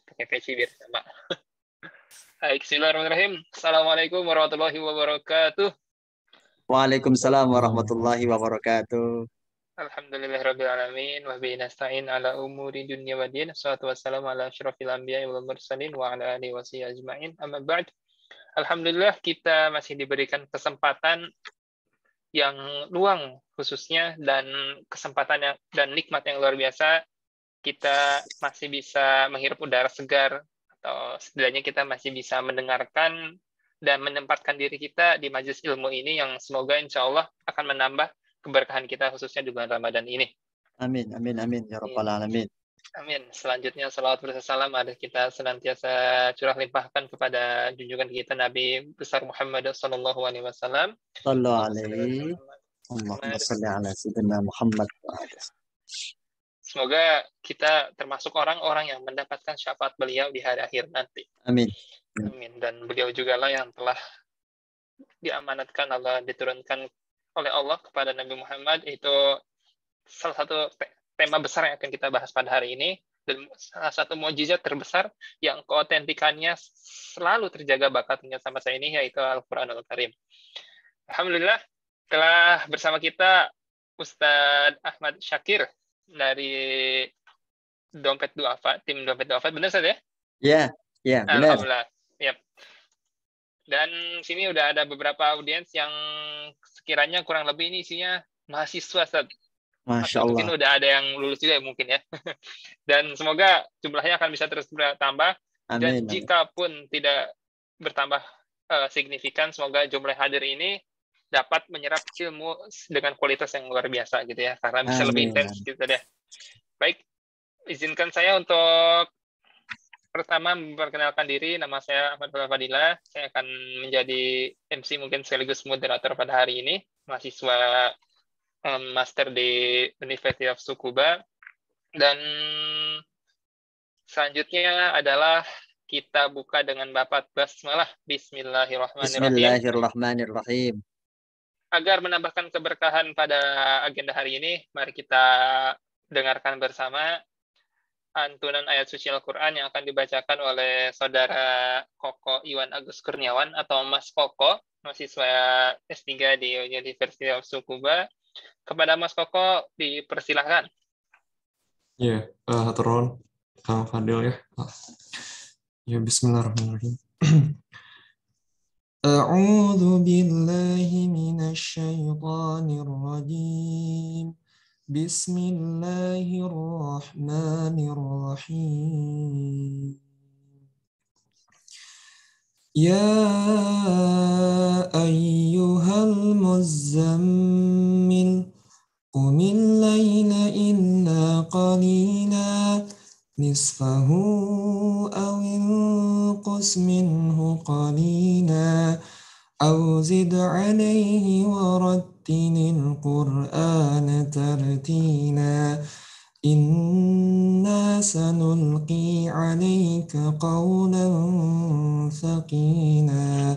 pakai peci biar sama. Baik, bismillahirrahmanirrahim. Assalamualaikum warahmatullahi wabarakatuh. Waalaikumsalam warahmatullahi wabarakatuh. Alhamdulillahirabbil alamin wa bihi nasta'in ala umuri dunya waddin. Wassalatu wassalamu ala asyrofil anbiya'i wal mursalin wa ala alihi wasihbihi ajmain. Amma ba'd. Alhamdulillah kita masih diberikan kesempatan yang luang khususnya dan kesempatan dan nikmat yang luar biasa. Kita masih bisa menghirup udara segar, atau setidaknya kita masih bisa mendengarkan dan menempatkan diri kita di majelis ilmu ini yang semoga insya Allah akan menambah keberkahan kita khususnya di bulan Ramadan ini. Amin, amin, amin, ya rabbal alamin. Amin. Selanjutnya salawat bersalam ada kita senantiasa curah limpahkan kepada junjungan kita Nabi besar Muhammad sallallahu alaihi wasallam. Sallallahu alaihi Allahumma salli ala sayyidina Muhammad. Semoga kita termasuk orang-orang yang mendapatkan syafaat beliau di hari akhir nanti. Amin. Amin. Dan beliau juga lah yang telah diamanatkan Allah, diturunkan oleh Allah kepada Nabi Muhammad. Itu salah satu tema besar yang akan kita bahas pada hari ini. Dan salah satu mukjizat terbesar yang keotentikannya selalu terjaga bakatnya sama saya ini, yaitu Al-Quranul Karim. Alhamdulillah, telah bersama kita Ustadz Ahmad Syakir dari Dompet Duafa, tim Dompet Duafa, benar saja? Ya, ya, benar. Alhamdulillah. Yep. Dan sini udah ada beberapa audiens yang sekiranya kurang lebih ini isinya mahasiswa, Ustaz. Masya Atau Allah. mungkin udah ada yang lulus juga mungkin ya. Dan semoga jumlahnya akan bisa terus bertambah. Dan Amin. jika pun tidak bertambah signifikan, semoga jumlah hadir ini dapat menyerap ilmu dengan kualitas yang luar biasa gitu ya, karena bisa lebih intens gitu deh. Baik, izinkan saya untuk pertama memperkenalkan diri. Nama saya Ahmad Fadila. Saya akan menjadi MC mungkin sekaligus moderator pada hari ini, mahasiswa master di University of Tsukuba. Dan selanjutnya adalah kita buka dengan Bapak basmalah. Bismillahirrahmanirrahim. Bismillahirrahmanirrahim. Agar menambahkan keberkahan pada agenda hari ini, mari kita dengarkan bersama antunan ayat suci Al-Quran yang akan dibacakan oleh Saudara Koko Iwan Agus Kurniawan atau Mas Koko, mahasiswa S3 di University of Tsukuba. Kepada Mas Koko, dipersilahkan. Ya, turun Kang Fadil ya. Ya, bismillahirrahmanirrahim. A'udzu billahi minasy syaithanir rajim. Bismillahirrahmanirrahim. Ya ayyuhal muzammil qumil laila illa qalila nisfahu aw inqus minhu qalila aw zid alayhi warattilil qur'ana tartila inna sanulqi alayka qawlan thaqila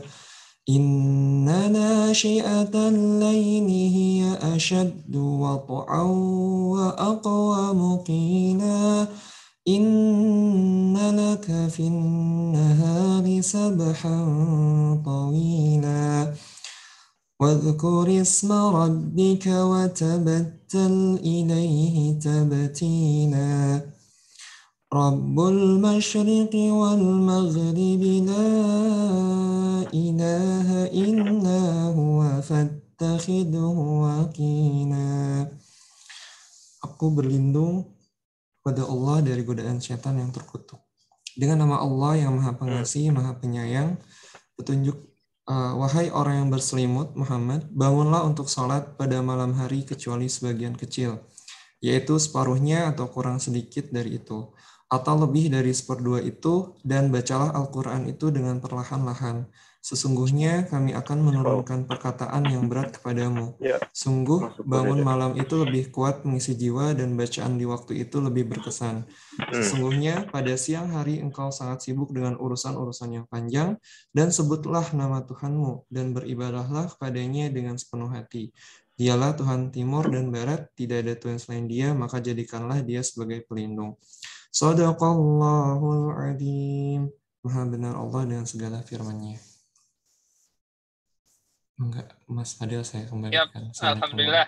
inna nashi'atal layli hiya ashaddu wat'an wa aqwamu qila inna laka fin nahari sabhan tawila wadhkur isma rabbika wa tabattal ilayhi tabtila Rabbul masyriqi wal maghribi la ilaha illa huwa fattakhidhu wakila. Aku berlindung pada Allah dari godaan setan yang terkutuk. Dengan nama Allah yang Maha Pengasih, Maha Penyayang, petunjuk. Wahai orang yang berselimut, Muhammad, bangunlah untuk salat pada malam hari kecuali sebagian kecil, yaitu separuhnya atau kurang sedikit dari itu, atau lebih dari seperdua itu, dan bacalah Al-Quran itu dengan perlahan-lahan. Sesungguhnya kami akan menurunkan perkataan yang berat kepadamu. Sungguh, bangun malam itu lebih kuat mengisi jiwa dan bacaan di waktu itu lebih berkesan. Sesungguhnya, pada siang hari engkau sangat sibuk dengan urusan-urusan yang panjang, dan sebutlah nama Tuhanmu, dan beribadahlah kepadanya dengan sepenuh hati. Dialah Tuhan timur dan barat, tidak ada Tuhan selain Dia, maka jadikanlah Dia sebagai pelindung. Shadaqallahul adzim. Maha benar Allah dengan segala firman-Nya. Enggak, Mas Fadil saya Yap, kembalikan. alhamdulillah.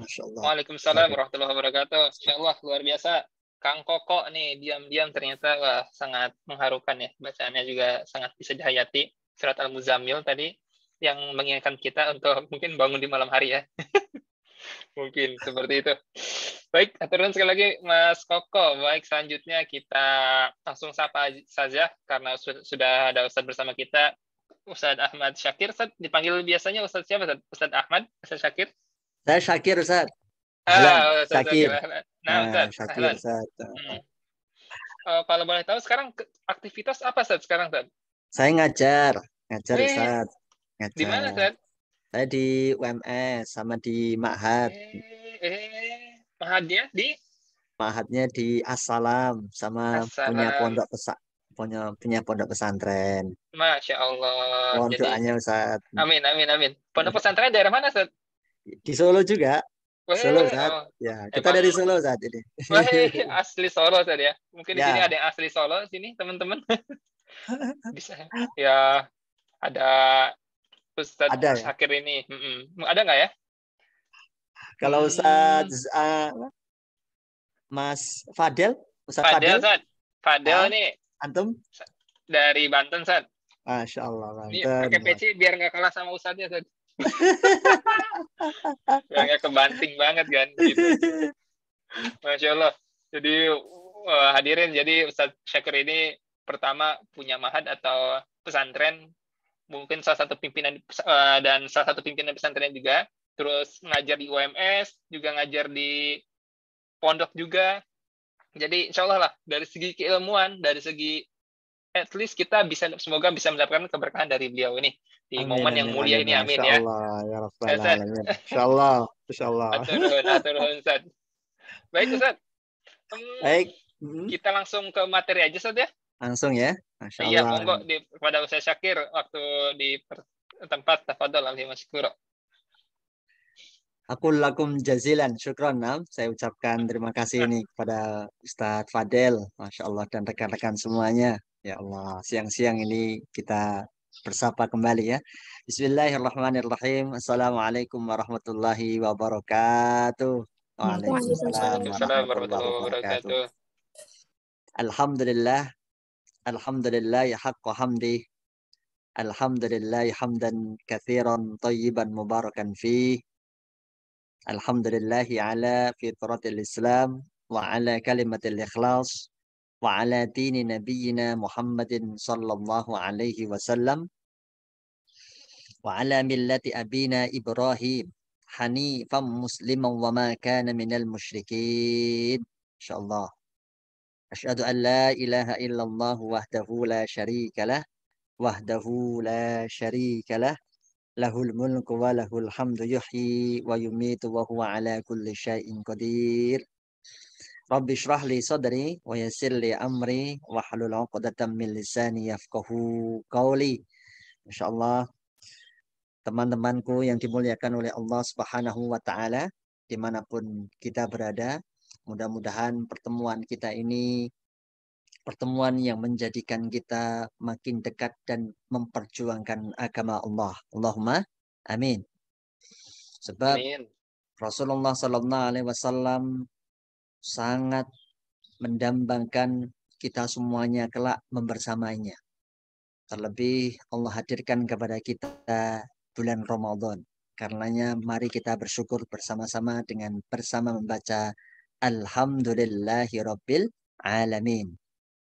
Masya Allah. Waalaikumsalam warahmatullahi wabarakatuh. Insya Allah luar biasa. Kang Koko nih diam-diam ternyata wah, sangat mengharukan ya. Bacaannya juga sangat bisa dihayati. Surat Al-Muzammil tadi yang mengingatkan kita untuk mungkin bangun di malam hari ya. Mungkin seperti itu. Baik, aturkan sekali lagi Mas Koko. Baik, selanjutnya kita langsung sapa saja karena sudah ada Ustadz bersama kita. Ustadz Ahmad Syakir, Ustadz dipanggil biasanya Ustadz siapa? Ustadz Ahmad, Ustadz Syakir? Saya Syakir, Ustaz. Ahlan, Ustadz Syakir. Syakir. Nah, Ustadz, Syakir, ahlan. Ustaz. Kalau boleh tahu sekarang aktivitas apa Ustadz sekarang, Ustadz? Saya ngajar, Ustaz. Di mana, Ngajar. Ustadz? Saya di UMS sama di Ma'had. Mahadnya di Ma'hadnya di Assalam sama punya Assalam. punya pondok pesantren. Masya Allah. Mohon Jadi, doanya, Ustaz. amin, amin, amin. Pondok pesantren daerah mana, Ustadz? Di Solo juga. Solo, Ustaz. Oh, Ya, kita emang dari Solo saat ini. asli Solo Ustadz ya. Mungkin di sini Ya, ada yang asli Solo sini, teman-teman. Bisa. Ya, ada Ustadz ada ya. Syakir ini. Ada nggak ya? Kalau Ustaz Mas Fadel, Ustaz Fadel, Fadel, Ustadz. Fadel ah, nih antum? dari Banten, Ustadz. Masya Allah, Ini Banten. pakai peci biar nggak kalah sama Ustadznya, Ustadz. Biar nggak kebanting banget kan, gitu. Masya Allah. Jadi hadirin, jadi Ustadz Syakir ini pertama punya mahad atau pesantren, mungkin salah satu pimpinan dan salah satu pimpinan pesantren juga. Terus ngajar di UMS, juga ngajar di pondok juga. Jadi insya Allah lah, dari segi keilmuan, dari segi at least kita semoga bisa mendapatkan keberkahan dari beliau ini di Amin, momen yang amin, mulia amin. ini, amin Masya ya. Allah, ya Rabbal Ustaz, Alamin. Masya Allah, Masya Allah. atur nuhun, Ustaz. Baik Ustaz, Baik, kita langsung ke materi aja Ustaz ya. langsung ya. Masya Iya, Allah. monggo kepada Ustaz Syakir waktu di tempat tafadhol alaihi masykur. Aku lakum jazilan syukron. Saya ucapkan terima kasih ini kepada Ustadz Fadel, Masya Allah, dan rekan-rekan semuanya. Ya Allah, siang-siang ini kita bersapa kembali ya. Bismillahirrahmanirrahim. Assalamualaikum warahmatullahi wabarakatuh. Waalaikumsalam Waalaikumsalam warahmatullahi warahmatullahi wabarakatuh. wabarakatuh. Alhamdulillah, alhamdulillah ya haqqa hamdi. Alhamdulillah hamdan kathiran tayyiban mubarakan fih. Alhamdulillahi ala fitratil Islam wa ala kalimatil ikhlas wa ala dini nabiyyina Muhammadin sallallahu alaihi wasallam wa ala millati abina Ibrahim hanifan musliman wa ma kana minal musyrikin. Insyaallah. Asyhadu an la ilaha illallah wahdahu la syarika lah lahul mulku wa lahul hamdu yuhyi wa yumitu wa huwa ala kulli syai'in qadir. Rabbi shrah li sadri wa yassir li amri wa hlul 'uqdatam min lisani yafqahu qawli. Masyaallah, teman-temanku yang dimuliakan oleh Allah Subhanahu wa taala dimanapun kita berada, mudah-mudahan pertemuan kita ini pertemuan yang menjadikan kita makin dekat dan memperjuangkan agama Allah. Allahumma amin. Sebab Amin. Rasulullah Sallallahu Alaihi Wasallam sangat mendambangkan kita semuanya kelak membersamainya. Terlebih Allah hadirkan kepada kita bulan Ramadan. Karenanya mari kita bersyukur bersama-sama dengan bersama membaca Alhamdulillahirabbil alamin.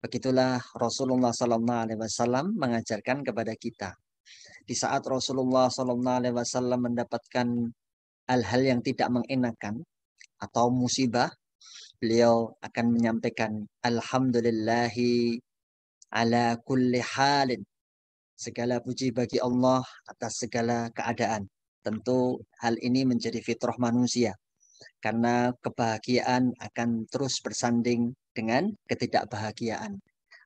Begitulah Rasulullah Sallallahu Alaihi Wasallam mengajarkan kepada kita. Di saat Rasulullah Sallallahu Alaihi Wasallam mendapatkan hal-hal yang tidak mengenakan atau musibah, beliau akan menyampaikan Alhamdulillahi ala kulli halin. Segala puji bagi Allah atas segala keadaan. Tentu hal ini menjadi fitrah manusia. Karena kebahagiaan akan terus bersanding dengan ketidakbahagiaan.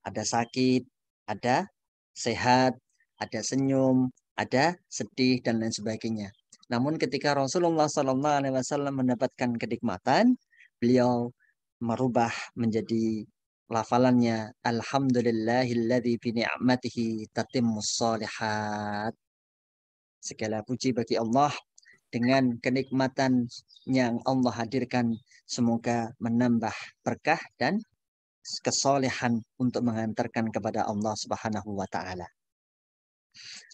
Ada sakit, ada sehat, ada senyum, ada sedih, dan lain sebagainya. Namun ketika Rasulullah SAW mendapatkan kenikmatan, beliau merubah menjadi lafalannya alhamdulillahilladzi bi ni'matihi tatimmus shalihat. Segala puji bagi Allah, dengan kenikmatan yang Allah hadirkan semoga menambah berkah dan kesolehan untuk mengantarkan kepada Allah Subhanahu wa taala.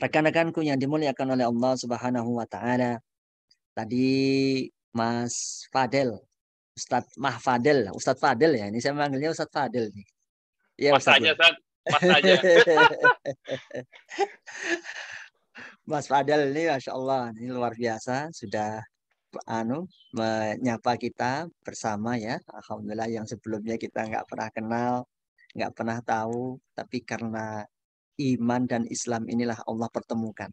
Rekan-rekanku yang dimuliakan oleh Allah Subhanahu wa taala, tadi Mas Fadel, Ustadz Fadel ya. Ini saya manggilnya Ustadz Fadel nih. Ya, Mas Ustadz. aja, Ustaz. Mas aja. Mas Fadel ini Masya Allah, ini luar biasa. Sudah menyapa kita bersama ya. Alhamdulillah, yang sebelumnya kita nggak pernah kenal, nggak pernah tahu. Tapi karena iman dan Islam inilah Allah pertemukan.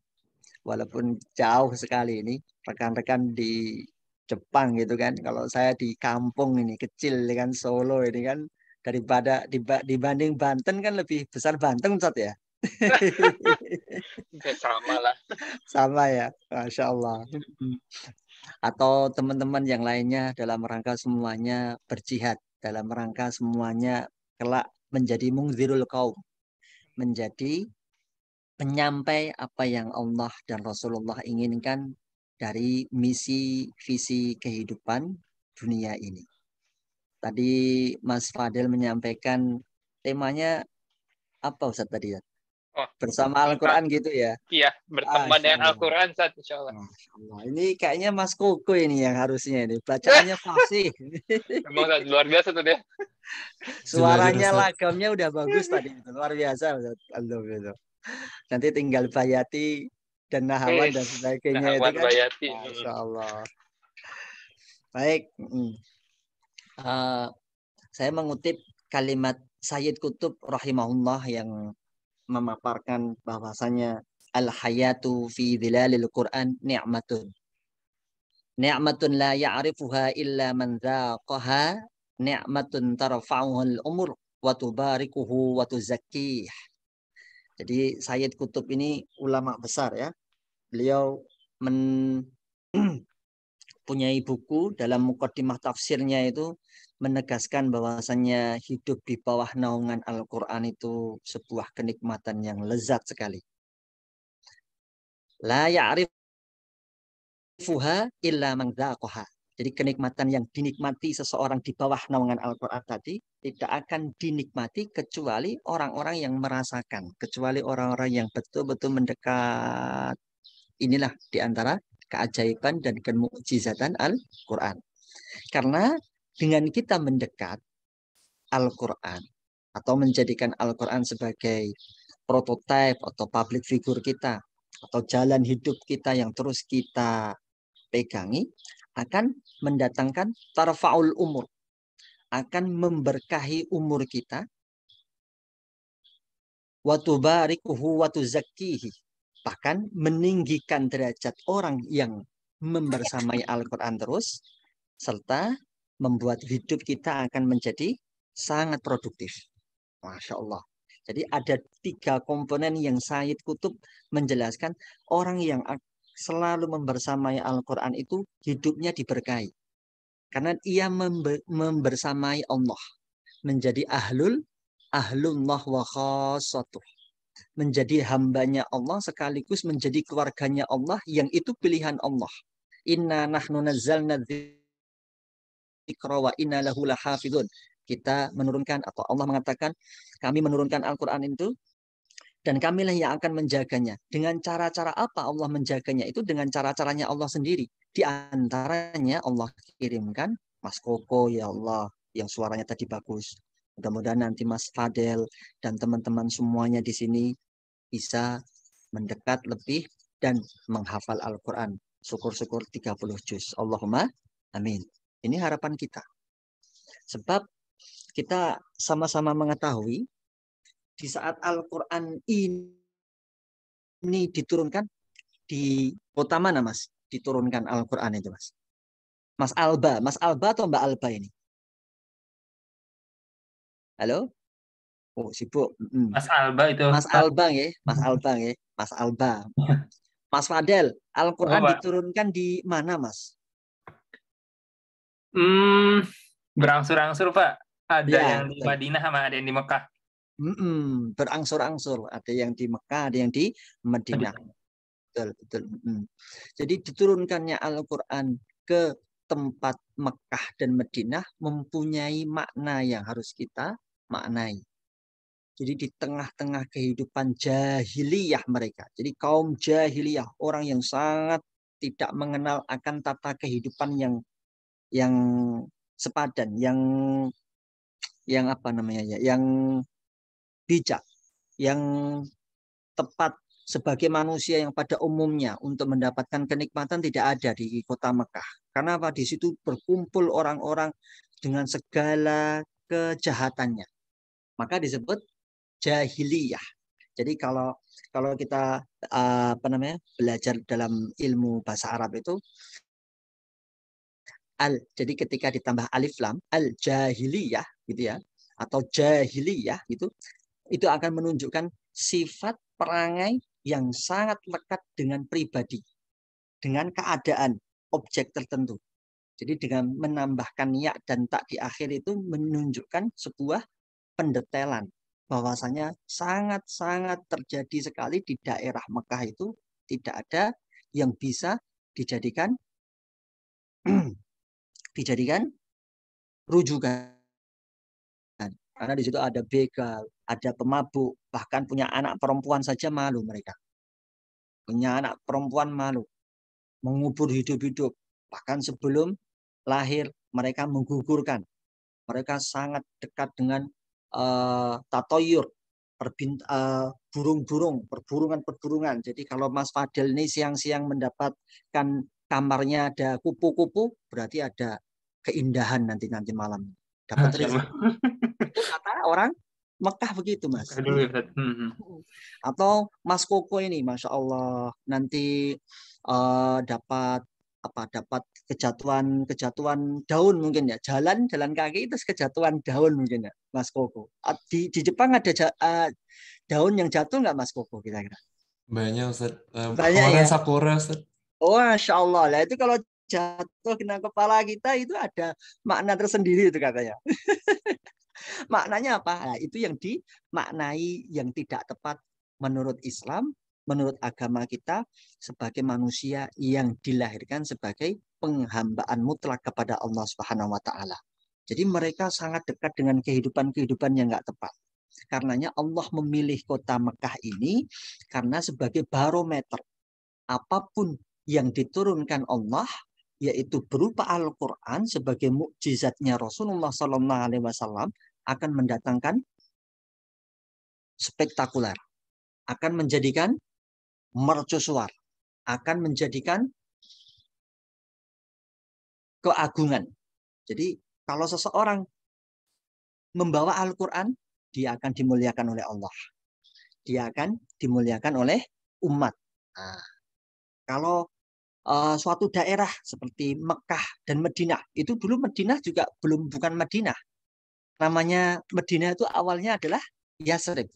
Walaupun jauh sekali ini, rekan-rekan di Jepang gitu kan. Kalau saya di kampung ini kecil kan, Solo ini kan, daripada dibanding Banten kan lebih besar Banten, Ustaz ya. Sama lah. Sama ya, Masya Allah. Atau teman-teman yang lainnya dalam rangka semuanya berjihad, dalam rangka semuanya kelak menjadi mungzirul qaum, menjadi penyampai apa yang Allah dan Rasulullah inginkan dari misi visi kehidupan dunia ini. Tadi Mas Fadel menyampaikan temanya apa Ustaz tadi ya? Oh, Bersama Al-Quran gitu ya? Iya, berteman dengan Allah. Al-Quran, Ustaz, insya Allah. Allah. Ini kayaknya Mas Koko ini yang harusnya ini. Bacaannya fasih. Emang Ustaz, luar biasa tuh dia. Suaranya, lagamnya udah bagus tadi. Luar biasa. Allah. Nanti tinggal Bayati dan Nahawan dan sebagainya itu kan. Bayati. Masya Allah. Baik. Saya mengutip kalimat Sayyid Qutb rahimahullah yang memaparkan bahwasanya al-hayatu fi dhilalil Qur'an ni'matun. Ni'matun la ya'rifuha illa man dhaqaha, ni'matun tarfa'uhul umur wa tubarikuhu wa tuzakkih. Jadi Sayyid Qutb ini ulama besar ya. Beliau punyai buku dalam muqaddimah tafsirnya itu menegaskan bahwasannya hidup di bawah naungan Al-Quran itu sebuah kenikmatan yang lezat sekali. La ya'rifuha illa man dzaqaha. Jadi kenikmatan yang dinikmati seseorang di bawah naungan Al-Quran tadi tidak akan dinikmati kecuali orang-orang yang merasakan, kecuali orang-orang yang betul-betul mendekat. Inilah diantara keajaiban dan kemukjizatan Al-Quran. Karena dengan kita mendekat Al-Quran atau menjadikan Al-Quran sebagai prototipe atau public figure kita atau jalan hidup kita yang terus kita pegangi, akan mendatangkan tarfa'ul umur, akan memberkahi umur kita, wa tubarikuhu wa tuzakkihi, bahkan meninggikan derajat orang yang membersamai Al-Quran terus, serta membuat hidup kita akan menjadi sangat produktif. Masya Allah. Jadi ada 3 komponen yang Sayyid Qutb menjelaskan orang yang selalu membersamai Al-Quran itu hidupnya diberkahi. Karena ia membersamai Allah. Menjadi ahlullah wa khassatuh. Menjadi hambanya Allah sekaligus menjadi keluarganya Allah yang itu pilihan Allah. Inna nahnu nazzalna dzikra wa inna lahu lahafidun. Kita menurunkan atau Allah mengatakan kami menurunkan Al-Quran itu dan kamilah yang akan menjaganya. Dengan cara-cara apa Allah menjaganya? Itu dengan cara-caranya Allah sendiri. Di antaranya Allah kirimkan Mas Koko ya Allah yang suaranya tadi bagus. Mudah-mudahan nanti Mas Fadel dan teman-teman semuanya di sini bisa mendekat lebih dan menghafal Al-Quran. Syukur-syukur 30 juz. Allahumma amin. Ini harapan kita. Sebab kita sama-sama mengetahui di saat Al-Quran ini diturunkan di kota mana Mas? Diturunkan Al-Quran itu Mas? Mas Alba atau Mbak Alba ini? Halo? Oh sibuk. Mas Alba itu. Mas Alba ya, Mas Alba ya, Mas Alba. Mas Fadel, Al-Quran diturunkan di mana Mas? Berangsur-angsur Pak. Ada Ya, yang di betul. Madinah sama ada yang di Mekah. Berangsur-angsur. Ada yang di Mekah, ada yang di Madinah. Madinah. Betul, betul. Jadi diturunkannya Al-Quran ke tempat Mekah dan Madinah mempunyai makna yang harus kita maknai. Jadi di tengah-tengah kehidupan jahiliyah mereka. Jadi kaum jahiliyah, orang yang sangat tidak mengenal akan tata kehidupan yang sepadan, yang apa namanya ya, yang bijak, yang tepat sebagai manusia yang pada umumnya untuk mendapatkan kenikmatan tidak ada di kota Mekah. Karena apa? Di situ berkumpul orang-orang dengan segala kejahatannya. Maka disebut jahiliyah. Jadi kalau kita belajar dalam ilmu bahasa Arab itu jadi ketika ditambah alif lam al jahiliyah gitu ya, atau jahiliyah gitu, itu akan menunjukkan sifat perangai yang sangat lekat dengan pribadi, dengan keadaan objek tertentu. Jadi dengan menambahkan ya dan tak di akhir itu menunjukkan sebuah pendetailan bahwasanya sangat-sangat terjadi sekali di daerah Mekah itu tidak ada yang bisa dijadikan rujukan. Karena di situ ada begal, ada pemabuk, bahkan punya anak perempuan saja malu mereka. Punya anak perempuan malu, mengubur hidup-hidup. Bahkan sebelum lahir mereka menggugurkan. Mereka sangat dekat dengan tatoyur, burung-burung, perburungan-perburungan. Jadi kalau Mas Fadil ini siang-siang mendapatkan kamarnya ada kupu-kupu, berarti ada keindahan nanti malam. Dapat rezeki. Itu kata orang Mekah begitu, Mas. Dulu ya, Ustaz. Atau Mas Koko ini, Masya Allah, nanti dapat kejatuhan daun mungkin ya, jalan kaki itu kejatuhan daun mungkin ya, Mas Koko. Di Jepang ada daun yang jatuh nggak, Mas Koko, kira-kira? Banyak, Ustaz. Banyak Kemarin ya. sakura, Ustaz. Oh, Masya Allah. Lah itu kalau jatuh kena kepala kita itu ada makna tersendiri itu katanya. Maknanya apa? Nah, itu yang dimaknai yang tidak tepat menurut Islam, menurut agama kita sebagai manusia yang dilahirkan sebagai penghambaan mutlak kepada Allah Subhanahu wa taala. Jadi mereka sangat dekat dengan kehidupan yang nggak tepat. Karenanya Allah memilih kota Mekah ini karena sebagai barometer apapun yang diturunkan Allah, yaitu berupa Al-Quran sebagai mukjizatnya Rasulullah SAW, akan mendatangkan spektakuler, akan menjadikan mercusuar, akan menjadikan keagungan. Jadi kalau seseorang membawa Al-Quran, dia akan dimuliakan oleh Allah. Dia akan dimuliakan oleh umat. Nah, kalau suatu daerah seperti Mekah dan Madinah, itu dulu Madinah juga bukan Madinah. Namanya Madinah itu awalnya adalah Yasrib.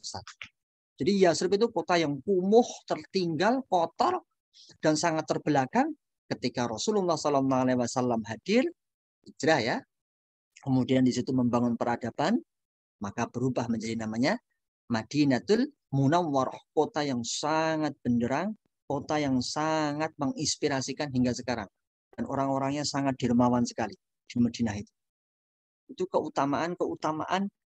Jadi Yasrib itu kota yang kumuh, tertinggal, kotor, dan sangat terbelakang. Ketika Rasulullah SAW hadir, hijrah ya, kemudian di situ membangun peradaban, maka berubah menjadi namanya Madinatul Munawwarah, kota yang sangat benderang, kota yang sangat menginspirasikan hingga sekarang. Dan orang-orangnya sangat dermawan sekali di Madinah itu. Itu keutamaan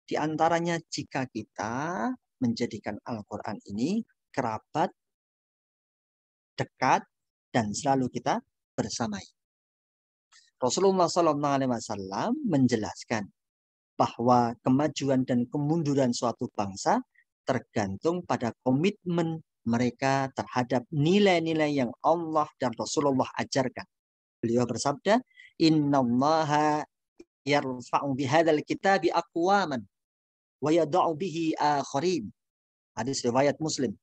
diantaranya jika kita menjadikan Al-Quran ini kerabat, dekat, dan selalu kita bersamai. Rasulullah SAW menjelaskan bahwa kemajuan dan kemunduran suatu bangsa tergantung pada komitmen mereka terhadap nilai-nilai yang Allah dan Rasulullah ajarkan. Beliau bersabda, Innallaha yarfa'u bihadzal kitabi aqwaman wa yad'u bihi akharin. Hadis riwayat Muslim.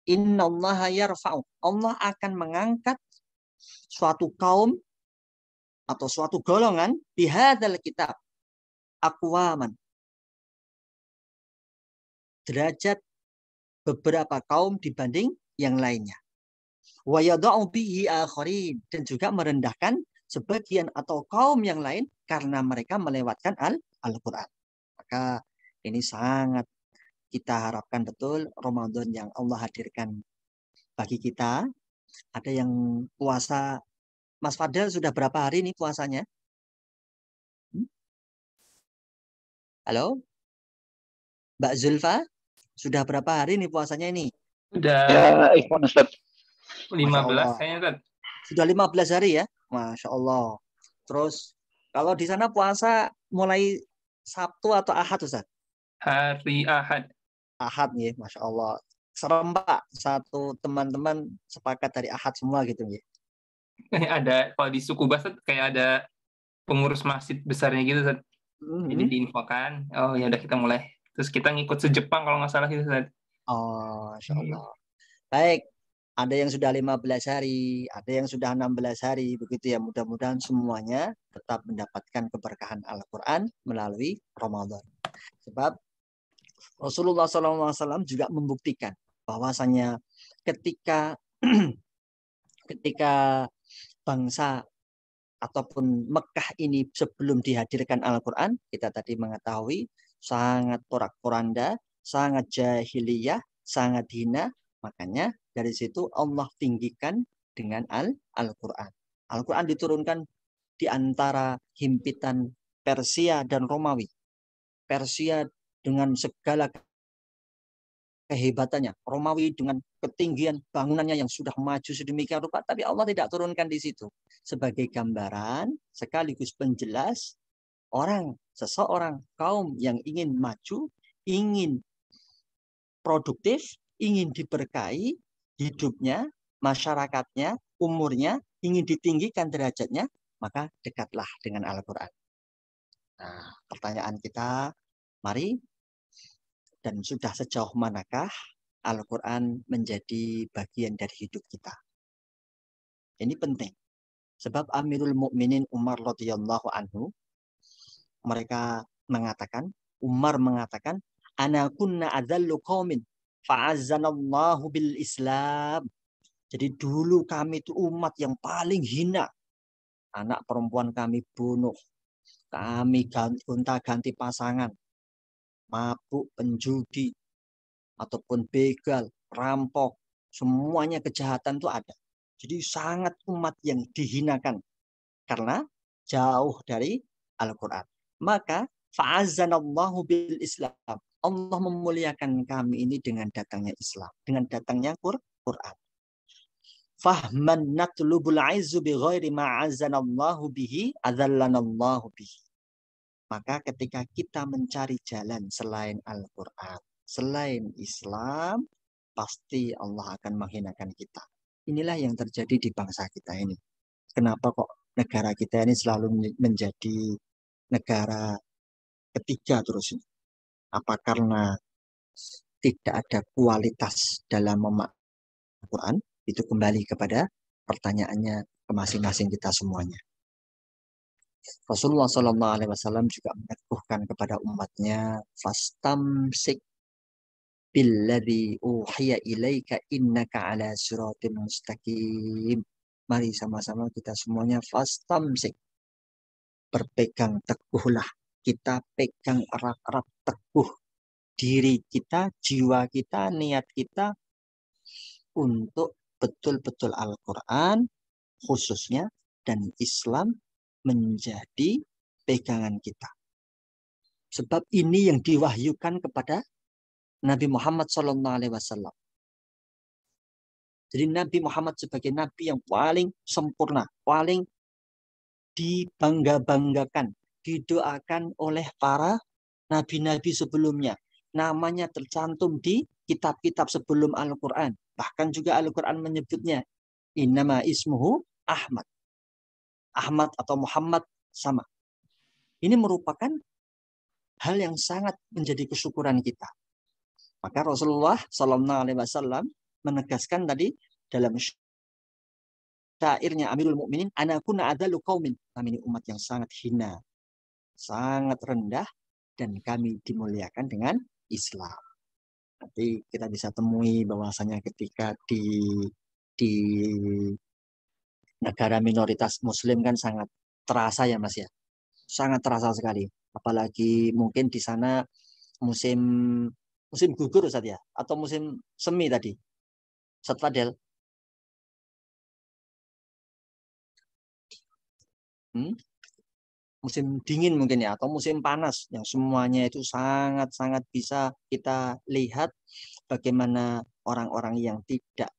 Innallaha yarfa'u. Allah akan mengangkat suatu kaum atau suatu golongan bihadzal kitab aqwaman. Derajat beberapa kaum dibanding yang lainnya. Wa yad'u bihi akharin, dan juga merendahkan sebagian atau kaum yang lain karena mereka melewatkan Al-Quran. Maka ini sangat kita harapkan betul Ramadan yang Allah hadirkan bagi kita. Ada yang puasa, Mas Fadel sudah berapa hari nih puasanya? Halo, Mbak Zulfa, sudah berapa hari nih puasanya ini? Udah Ya, Ikhwan Ustaz. 15 kayaknya, Ustaz. Sudah 15 hari ya? Masya Allah. Terus, kalau di sana puasa mulai Sabtu atau Ahad, Ustaz? Hari Ahad. Ahad nih, Masya Allah. Serem Pak, satu teman-teman sepakat dari Ahad semua gitu ya. Ada, kalau di suku Baset kayak ada pengurus masjid besarnya gitu, Ustaz. Jadi diinfokan, oh ya udah kita mulai. Terus kita ngikut se-Jepang kalau nggak salah gitu, Ustaz. Oh, Masya Allah. Baik, ada yang sudah 15 hari, ada yang sudah 16 hari, begitu ya. Mudah-mudahan semuanya tetap mendapatkan keberkahan Al-Quran melalui Ramadan. Sebab Rasulullah SAW juga membuktikan bahwasanya ketika ketika bangsa ataupun Mekah ini sebelum dihadirkan Al-Quran, kita tadi mengetahui sangat porak-poranda, sangat jahiliyah, sangat hina. Makanya dari situ Allah tinggikan dengan Al-Quran. Al-Quran diturunkan di antara himpitan Persia dan Romawi. Persia dengan segala kehebatannya, Romawi dengan ketinggian bangunannya yang sudah maju sedemikian rupa, tapi Allah tidak turunkan di situ. Sebagai gambaran sekaligus penjelas seseorang kaum yang ingin maju, ingin produktif, ingin diberkahi hidupnya, masyarakatnya, umurnya, ingin ditinggikan derajatnya, maka dekatlah dengan Al-Quran. Nah, pertanyaan kita, mari, dan sudah sejauh manakah Al-Quran menjadi bagian dari hidup kita? Ini penting. Sebab Amirul Mukminin Umar radhiyallahu anhu, Umar mengatakan, ana kunna adzallu qaumin fa'azzanallahu bil Islam. Jadi dulu kami itu umat yang paling hina. Anak perempuan kami bunuh. Kami gonta-ganti pasangan. Mabuk, penjudi, ataupun begal, rampok. Semuanya kejahatan itu ada. Jadi sangat umat yang dihinakan. Karena jauh dari Al-Quran. Maka fa'azzanallahu bil Islam. Allah memuliakan kami ini dengan datangnya Islam. Dengan datangnya Quran. Fahman natlubul aizu bi ghairi ma'azzanallahu bihi adzallanallahu bihi. Maka ketika kita mencari jalan selain Al-Quran, selain Islam, pasti Allah akan menghinakan kita. Inilah yang terjadi di bangsa kita ini. Kenapa kok negara kita ini selalu menjadi negara ketiga terus? Apa karena tidak ada kualitas dalam memahami Quran? Itu kembali kepada pertanyaannya ke masing-masing kita semuanya. Rasulullah SAW juga meneguhkan kepada umatnya, fastamsik billadzi uhiya ilaika innaka ala siratim mustaqim. Mari sama-sama kita semuanya fastamsik. Berpegang teguhlah. Kita pegang erat-erat teguh diri kita, jiwa kita, niat kita untuk betul-betul Al-Quran khususnya dan Islam menjadi pegangan kita. Sebab ini yang diwahyukan kepada Nabi Muhammad SAW. Jadi Nabi Muhammad sebagai Nabi yang paling sempurna, paling dibangga-banggakan, didoakan oleh para nabi-nabi sebelumnya. Namanya tercantum di kitab-kitab sebelum Al-Quran. Bahkan juga Al-Quran menyebutnya, innama ismuhu Ahmad. Ahmad atau Muhammad sama. Ini merupakan hal yang sangat menjadi kesyukuran kita. Maka Rasulullah SAW menegaskan tadi dalam syairnya Amirul Mukminin, ana kunna adzallu qaumin. Kami ini umat yang sangat hina, sangat rendah, dan kami dimuliakan dengan Islam. Nanti kita bisa temui bahwasanya ketika di negara minoritas Muslim kan sangat terasa ya Mas ya, sangat terasa sekali. Apalagi mungkin di sana musim gugur Ustaz ya, atau musim semi tadi. Ustaz Fadel. Musim dingin mungkin ya, atau musim panas, yang semuanya itu sangat-sangat bisa kita lihat bagaimana orang-orang yang tidak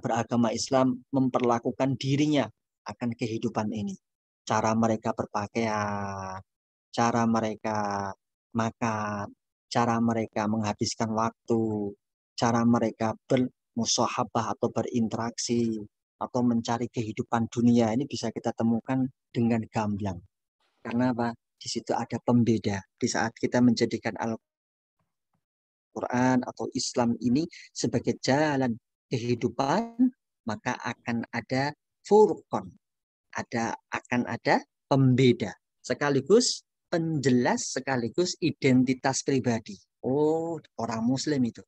beragama Islam memperlakukan dirinya akan kehidupan ini. Cara mereka berpakaian, cara mereka makan, cara mereka menghabiskan waktu, cara mereka bermusahabah atau berinteraksi, atau mencari kehidupan dunia, ini bisa kita temukan dengan gamblang. Karena apa? Di situ ada pembeda. Di saat kita menjadikan Al-Quran atau Islam ini sebagai jalan kehidupan, maka akan ada furqan. Akan ada pembeda. Sekaligus penjelas, sekaligus identitas pribadi. Oh, orang Muslim itu.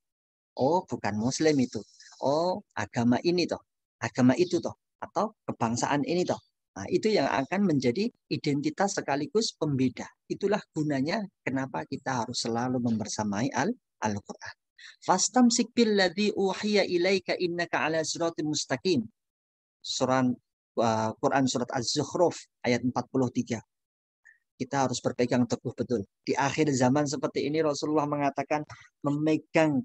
Oh, bukan Muslim itu. Oh, agama ini toh. Agama itu toh. Atau kebangsaan ini toh. Nah, itu yang akan menjadi identitas sekaligus pembeda. Itulah gunanya kenapa kita harus selalu membersamai Al-Quran. Fastamsik billadzi uhiya ilaika innaka ala siratim mustaqim. Quran surat Az-Zukhruf ayat 43. Kita harus berpegang teguh betul. Di akhir zaman seperti ini Rasulullah mengatakan memegang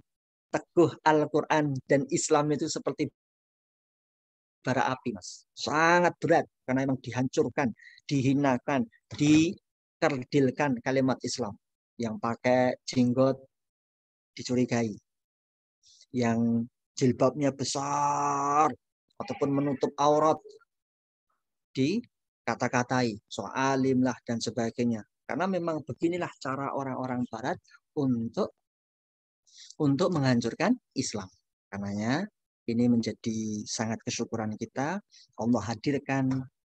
teguh Al-Quran dan Islam itu seperti bara api, Mas. Sangat berat karena memang dihancurkan, dihinakan, dikerdilkan kalimat Islam. Yang pakai jenggot dicurigai. Yang jilbabnya besar ataupun menutup aurat dikata-katai, soalim lah dan sebagainya. Karena memang beginilah cara orang-orang barat untuk menghancurkan Islam. Karenanya ini menjadi sangat kesyukuran kita. Allah hadirkan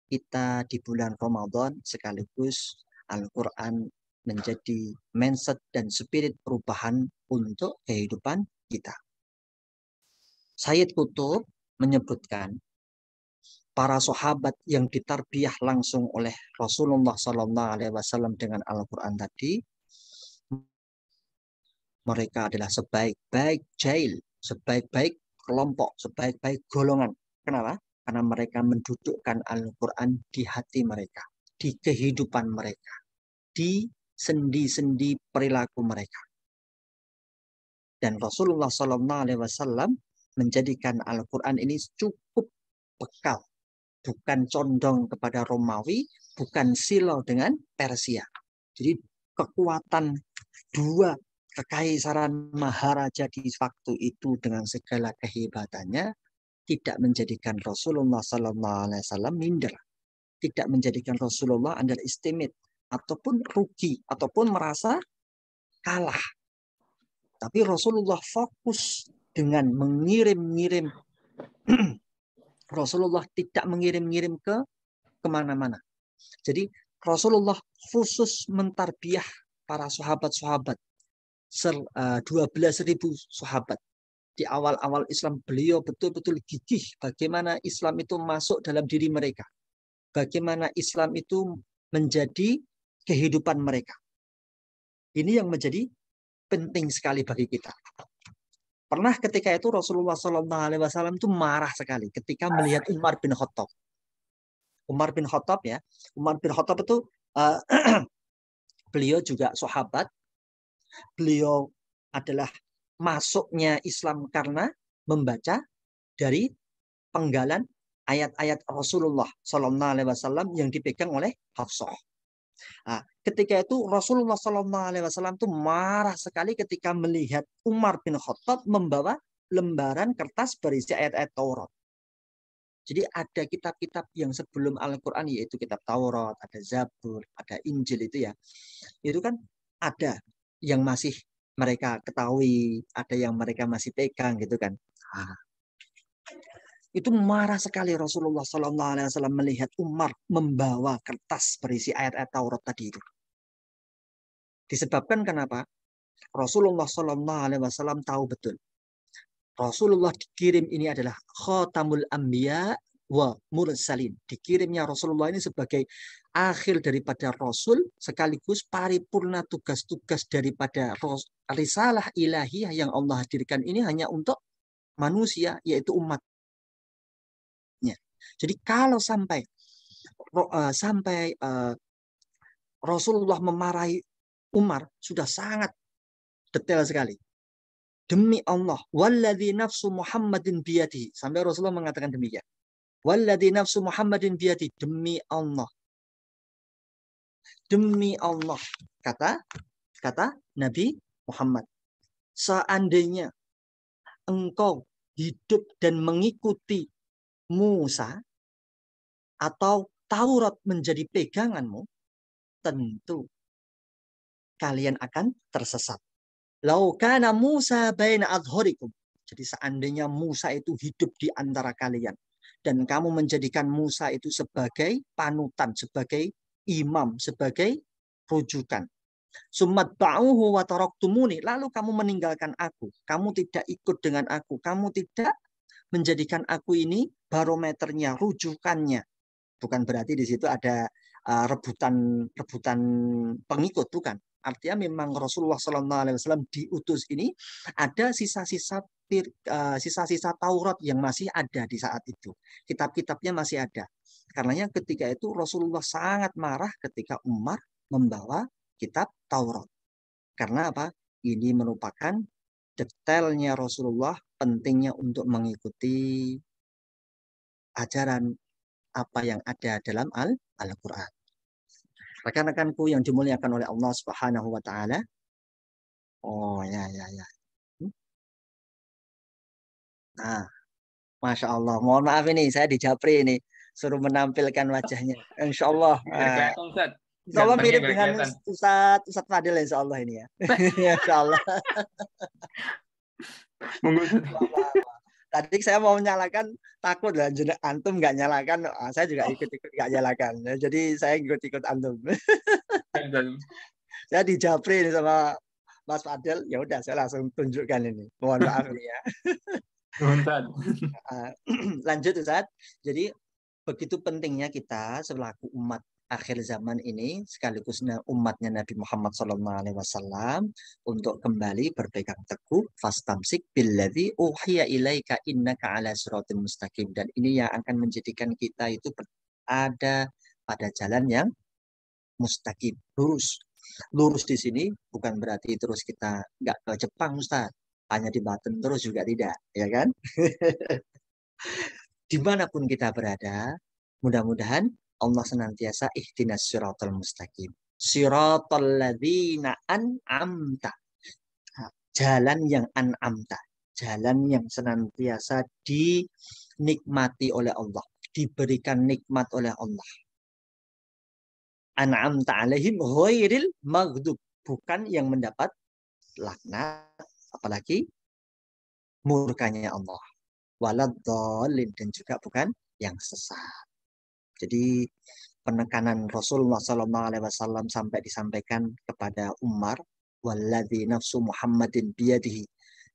kita di bulan Ramadan sekaligus Al-Quran menjadi mindset dan spirit perubahan untuk kehidupan kita. Sayyid Qutb menyebutkan para sahabat yang ditarbiyah langsung oleh Rasulullah SAW dengan Al-Quran tadi, mereka adalah sebaik-baik jail, sebaik-baik kelompok, sebaik-baik golongan. Kenapa? Karena mereka mendudukkan Al-Quran di hati mereka, di kehidupan mereka, di sendi-sendi perilaku mereka. Dan Rasulullah SAW menjadikan Al-Quran ini cukup bekal, bukan condong kepada Romawi, bukan silau dengan Persia. Jadi kekuatan dua kekaisaran Maharaja di waktu itu dengan segala kehebatannya tidak menjadikan Rasulullah SAW minder, tidak menjadikan Rasulullah underestimate ataupun rugi ataupun merasa kalah. Tapi Rasulullah fokus dengan mengirim-ngirim. Rasulullah tidak mengirim-ngirim ke kemana-mana. Jadi Rasulullah khusus mentarbiyah para sahabat-sahabat. 12.000 sahabat. Di awal-awal Islam beliau betul-betul gigih bagaimana Islam itu masuk dalam diri mereka. Bagaimana Islam itu menjadi kehidupan mereka. Ini yang menjadi penting sekali bagi kita. Pernah ketika itu Rasulullah SAW itu marah sekali ketika melihat Umar bin Khattab. Umar bin Khattab ya. Umar bin Khattab itu beliau juga sahabat. Beliau adalah masuknya Islam karena membaca dari penggalan ayat-ayat Rasulullah SAW yang dipegang oleh Hafsah. Nah, ketika itu Rasulullah SAW itu marah sekali ketika melihat Umar bin Khattab membawa lembaran kertas berisi ayat-ayat Taurat. Jadi ada kitab-kitab yang sebelum Al-Quran, yaitu kitab Taurat, ada Zabur, ada Injil itu ya. Itu kan ada yang masih mereka ketahui, ada yang mereka masih pegang gitu kan. Nah, itu marah sekali Rasulullah SAW melihat Umar membawa kertas berisi ayat-ayat Taurat tadi itu. Disebabkan kenapa? Rasulullah SAW tahu betul. Rasulullah dikirim ini adalah khatamul anbiya wa mursalin. Dikirimnya Rasulullah ini sebagai akhir daripada Rasul, sekaligus paripurna tugas-tugas daripada risalah ilahiyah yang Allah hadirkan ini hanya untuk manusia, yaitu umatnya. Jadi kalau sampai Rasulullah memarahi Umar, sudah sangat detail sekali. Demi Allah, walladzi nafsu Muhammadin biyadihi. Sampai Rasulullah mengatakan demikian. Walladzi nafsu Muhammadin biyadihi. Demi Allah. Demi Allah. Kata Nabi Muhammad. Seandainya engkau hidup dan mengikuti Musa atau Taurat menjadi peganganmu, tentu kalian akan tersesat. Lau kana Musa baina adhharikum. Jadi seandainya Musa itu hidup di antara kalian dan kamu menjadikan Musa itu sebagai panutan, sebagai imam, sebagai rujukan. Summat ba'uhu wa taraktumuni. Lalu kamu meninggalkan aku. Kamu tidak ikut dengan aku. Kamu tidak menjadikan aku ini barometernya, rujukannya. Bukan berarti di situ ada rebutan pengikut, bukan. Artinya memang Rasulullah SAW diutus ini ada sisa-sisa Taurat yang masih ada di saat itu. Kitab-kitabnya masih ada. Karenanya ketika itu Rasulullah sangat marah ketika Umar membawa kitab Taurat. Karena apa? Ini merupakan detailnya Rasulullah, pentingnya untuk mengikuti ajaran apa yang ada dalam Al-Quran. Rekan-rekanku yang dimuliakan oleh Allah Subhanahu wa Ta'ala. Oh ya. Nah, Masya Allah. Mohon maaf ini, saya di Japri ini. Suruh menampilkan wajahnya. Insya Allah. Insya Allah mirip dengan Ustadz Fadil, insya Allah ini ya. Insya Allah. Tadi saya mau menyalakan, takut lah antum nggak nyalakan, saya juga ikut-ikut nggak nyalakan. Jadi saya ikut-ikut antum. Saya di Japri ini sama Mas Fadil, ya udah saya langsung tunjukkan ini. Mohon maaf nih ya. Lanjut Ustaz. Jadi begitu pentingnya kita selaku umat akhir zaman ini, sekaligus umatnya Nabi Muhammad SAW, untuk kembali berpegang teguh, fastamsik billadzi uhiya ilaika innaka ala siratal mustaqim. Dan ini yang akan menjadikan kita itu ada pada jalan yang mustaqim, lurus. Lurus di sini bukan berarti terus kita nggak ke Jepang, Ustaz. Hanya di Banten terus juga tidak, ya kan? Dimanapun kita berada, mudah-mudahan Allah senantiasa ihdinas siratal mustaqim. Siratal ladzina an'amta. Jalan yang an'amta. Jalan yang senantiasa dinikmati oleh Allah. Diberikan nikmat oleh Allah. An'amta alaihim ghairil maghdub. Bukan yang mendapat laknat, apalagi murkanya Allah. Waladhdallin, dan juga bukan yang sesat. Jadi penekanan Rasulullah SAW sampai disampaikan kepada Umar, walladzi nafsu Muhammadin biyadihi.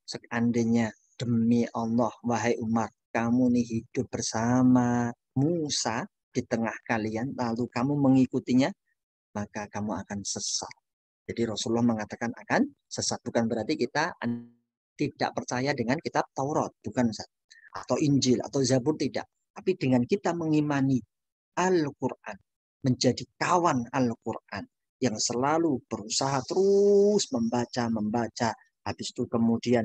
Seandainya demi Allah, wahai Umar, kamu nih hidup bersama Musa di tengah kalian, lalu kamu mengikutinya, maka kamu akan sesat. Jadi Rasulullah mengatakan akan sesat. Bukan berarti kita tidak percaya dengan kitab Taurat, bukan, atau Injil atau Zabur, tidak. Tapi dengan kita mengimani Al-Quran, menjadi kawan Al-Quran yang selalu berusaha terus membaca, habis itu kemudian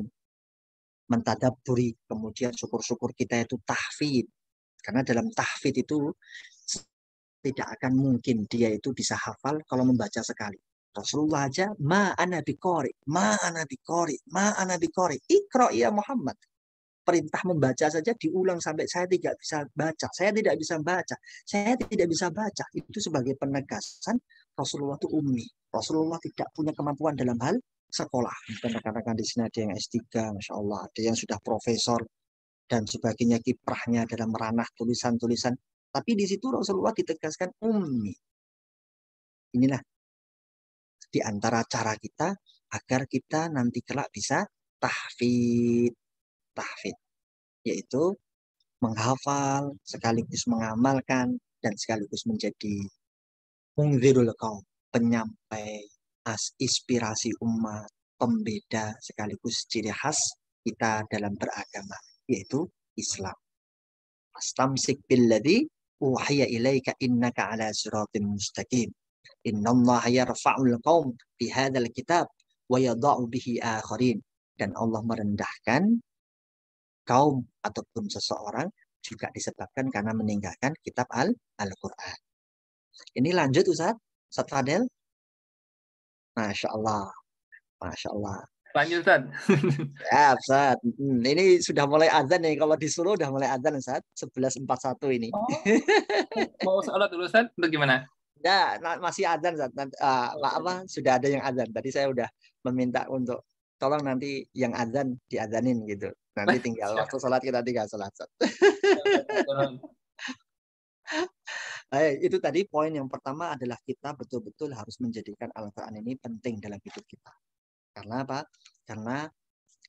mentadabburi, kemudian syukur-syukur kita itu tahfidz. Karena dalam tahfidz itu tidak akan mungkin dia itu bisa hafal kalau membaca sekali. Rasulullah aja ma'ana biqori, ikra ya Muhammad. Perintah membaca saja diulang sampai saya tidak bisa baca, saya tidak bisa baca. Itu sebagai penegasan Rasulullah itu ummi. Rasulullah tidak punya kemampuan dalam hal sekolah. Mungkin rekan-rekan di sini ada yang S3, Masya Allah, ada yang sudah profesor dan sebagainya, kiprahnya dalam ranah tulisan-tulisan. Tapi di situ Rasulullah ditegaskan ummi. Inilah di antara cara kita agar kita nanti kelak bisa tahfidz, yaitu menghafal, sekaligus mengamalkan, dan sekaligus menjadi munzirul qaum, penyampai inspirasi umat, pembeda sekaligus ciri khas kita dalam beragama, yaitu Islam. Astamsik billadzi uhiya ilaika innaka ala siratim mustaqim. Innallaha yarfa'ul qaum bihadzal kitab wa yadha'u bihi akharin. Dan Allah merendahkan kaum ataupun seseorang juga disebabkan karena meninggalkan kitab Al-Quran. Ini lanjut Ustaz Fadel. Masya Allah. Masya Allah. Lanjut, Ustaz. Ya, Ustaz. Ini sudah mulai azan nih. Kalau di Solo udah mulai azan, Ustaz. 11.41 ini. Oh, mau sholat dulu, Ustaz? Atau gimana? Ya, masih azan, Ustaz. Sudah ada yang azan. Tadi saya udah meminta untuk tolong nanti yang azan diazanin gitu. Nanti tinggal waktu sholat kita tinggal sholat. Itu tadi poin yang pertama adalah kita betul-betul harus menjadikan Al-Quran ini penting dalam hidup kita. Karena apa? Karena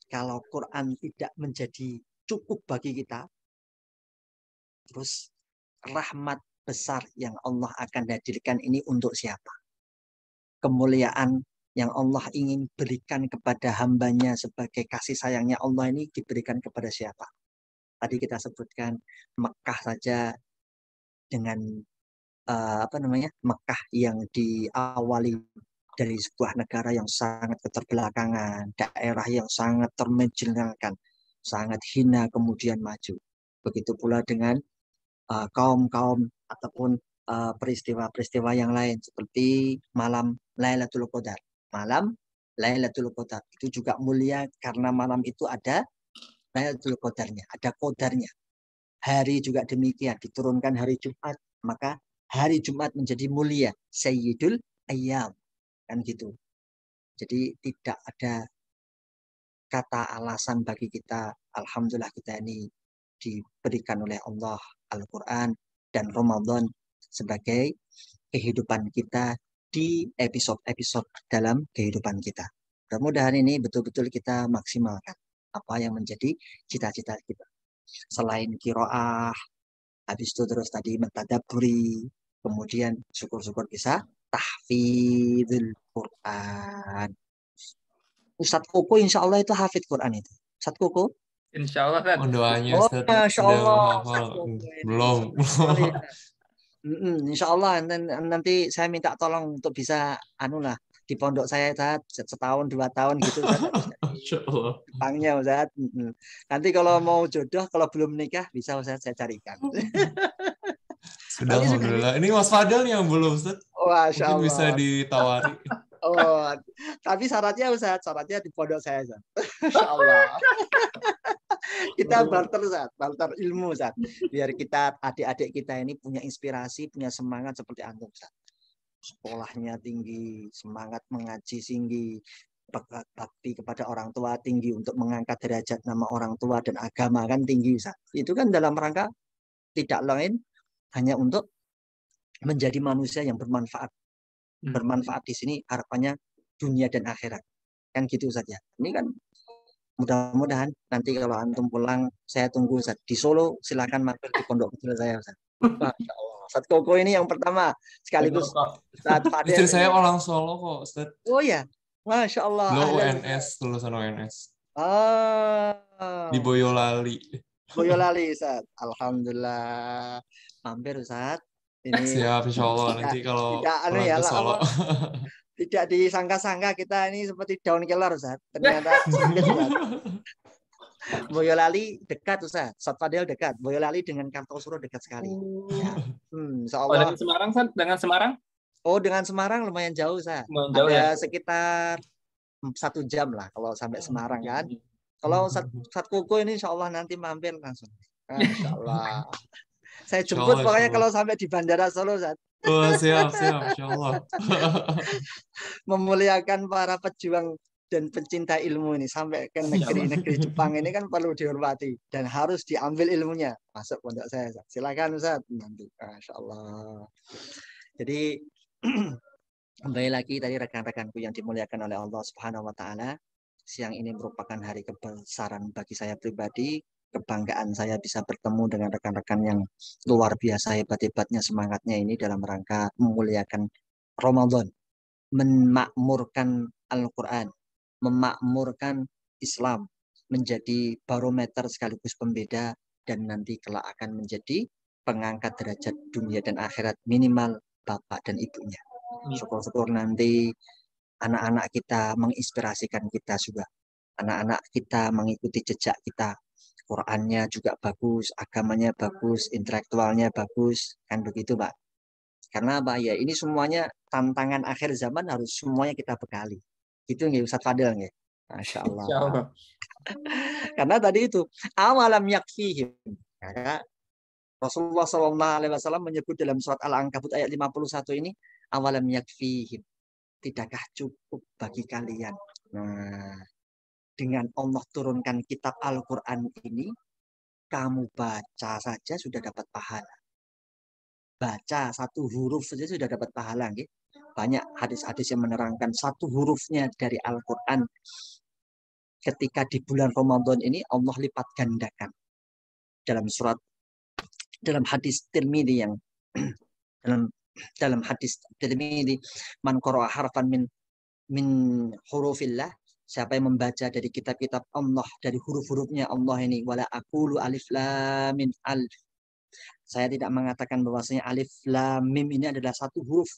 kalau Quran tidak menjadi cukup bagi kita, terus rahmat besar yang Allah akan hadirkan ini untuk siapa? Kemuliaan yang Allah ingin berikan kepada hambanya sebagai kasih sayangnya Allah ini diberikan kepada siapa? Tadi kita sebutkan Mekah saja dengan Mekah yang diawali dari sebuah negara yang sangat keterbelakangan, daerah yang sangat termenjengkelkan, sangat hina kemudian maju. Begitu pula dengan kaum-kaum ataupun peristiwa-peristiwa yang lain seperti malam Lailatul Qadar. Malam Lailatul Qadar itu juga mulia karena malam itu ada Lailatul Qadarnya, ada qadarnya. Hari juga demikian, diturunkan hari Jumat, maka hari Jumat menjadi mulia, Sayyidul Ayyam. Kan gitu. Jadi tidak ada kata alasan bagi kita. Alhamdulillah kita ini diberikan oleh Allah Al-Quran dan Ramadan sebagai kehidupan kita di episode-episode dalam kehidupan kita. Mudah-mudahan ini betul-betul kita maksimalkan apa yang menjadi cita-cita kita. Selain qiraah, habis itu terus tadi mentadaburi, kemudian syukur-syukur bisa tahfidzul Quran. Ustadz Koko insya Allah itu hafid Quran itu. Ustadz Koko? Insya Allah, Ustaz. Doanya Masya sudah Allah. menghafal. Belum. Insya Allah nanti saya minta tolong untuk bisa di pondok saya setahun 2 tahun gitu Masya Allah. Jepangnya Ustaz. Nanti kalau mau jodoh kalau belum nikah bisa Ustaz saya carikan. Sudah alhamdulillah. Ini Mas Fadel nih yang belum Ustaz. Masya Allah. Mungkin bisa ditawari. Oh, tapi syaratnya Ustaz, syaratnya di pondok saya Ustaz. Masya Allah. Kita barter Ustaz, barter ilmu Ustaz. Biar kita adik-adik kita ini punya inspirasi, punya semangat seperti antum Ustaz. Sekolahnya tinggi, semangat mengaji tinggi, bakti kepada orang tua tinggi untuk mengangkat derajat nama orang tua dan agama kan tinggi Ustaz. Itu kan dalam rangka tidak lain hanya untuk menjadi manusia yang bermanfaat. Bermanfaat di sini harapannya dunia dan akhirat. Kan gitu Ustaz ya. Ini kan mudah-mudahan nanti kalau antum pulang saya tunggu Ustaz. Di Solo silakan mampir di pondok kecil saya Ustaz. Masya Allah. Ustaz Koko ini yang pertama sekaligus Ustaz Fadel. Istri saya orang Solo kok Ustaz. Oh ya. Masya Allah. Lo UNS, lulusan UNS. Di Boyolali. Boyolali. Boyolali Ustaz. Alhamdulillah. Mampir Ustaz. Ini siap insya Allah nanti kalau pulang ke Solo. Tidak disangka-sangka kita ini seperti daun kelor Ustaz. Ternyata sakit Ustaz. Boyolali dekat Ustaz. Ustaz Fadel dekat. Boyolali dengan Kartosuro dekat sekali. Ya. Dengan Semarang Ustaz? Dengan Semarang? Oh, dengan Semarang lumayan jauh Ustaz. Jauh, ada ya? Sekitar 1 jam lah kalau sampai Semarang kan. Kalau Ustaz Koko ini insya Allah nanti mampir langsung. Insya Allah. Saya jemput pokoknya kalau sampai di Bandara Solo Ustaz. Oh, siap, insya Allah. Memuliakan para pejuang dan pencinta ilmu ini sampai ke negeri Jepang ini kan perlu dihormati dan harus diambil ilmunya. Masuk pondok saya Ustaz. Silakan Ustaz nanti. Masya Allah. Jadi kembali lagi tadi rekan-rekanku yang dimuliakan oleh Allah Subhanahu wa taala, siang ini merupakan hari kebesaran bagi saya pribadi kebanggaan saya bisa bertemu dengan rekan-rekan yang luar biasa hebat-hebatnya semangatnya ini dalam rangka memuliakan Ramadan, memakmurkan Al-Quran, memakmurkan Islam, menjadi barometer sekaligus pembeda dan nanti kelak akan menjadi pengangkat derajat dunia dan akhirat minimal bapak dan ibunya. Syukur-syukur nanti anak-anak kita menginspirasikan kita juga. Anak-anak kita mengikuti jejak kita. Qurannya juga bagus, agamanya bagus, intelektualnya bagus, kan begitu Pak. Karena apa ya, ini semuanya tantangan akhir zaman harus semuanya kita bekali. Gitu nggak Ustaz Fadil nggak? Masya Allah. Insya Allah. Karena tadi itu awalam yakfihim. Karena Rasulullah SAW menyebut dalam surat Al-Ankabut ayat 51 ini, awalam yakfihim. Tidakkah cukup bagi kalian? Nah, dengan Allah turunkan kitab Al-Quran ini, kamu baca saja sudah dapat pahala. Baca satu huruf saja sudah dapat pahala. Gitu. Banyak hadis-hadis yang menerangkan satu hurufnya dari Al-Quran. Ketika di bulan Ramadan ini, Allah lipat gandakan. Dalam hadis Tirmidzi yang dalam hadis Tirmidzi, man qara'a harfan min hurufillah, siapa yang membaca dari kitab-kitab Allah, dari huruf-hurufnya Allah ini, wala aqulu alif lam mim alif. Saya tidak mengatakan bahwasanya alif lam mim ini adalah satu huruf,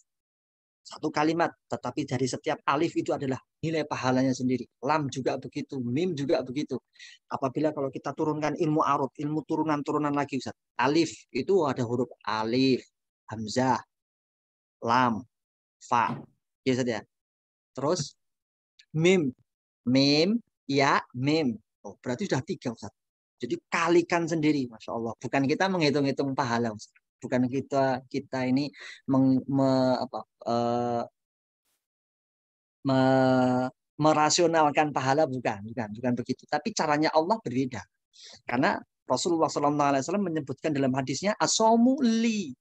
satu kalimat, tetapi dari setiap alif itu adalah nilai pahalanya sendiri. Lam juga begitu, mim juga begitu. Apabila kalau kita turunkan ilmu arut, ilmu turunan-turunan lagi, Ustaz. Alif itu ada huruf alif, hamzah, lam, fa. Ya, Ustaz ya. Terus mim, ya, mim. Oh, berarti sudah 3, Ustaz. Jadi kalikan sendiri, Masya Allah. Bukan kita menghitung-hitung pahala, Ustaz. Bukan kita ini merasionalkan pahala, bukan begitu. Tapi caranya Allah berbeda. Karena Rasulullah SAW menyebutkan dalam hadisnya, asomu li.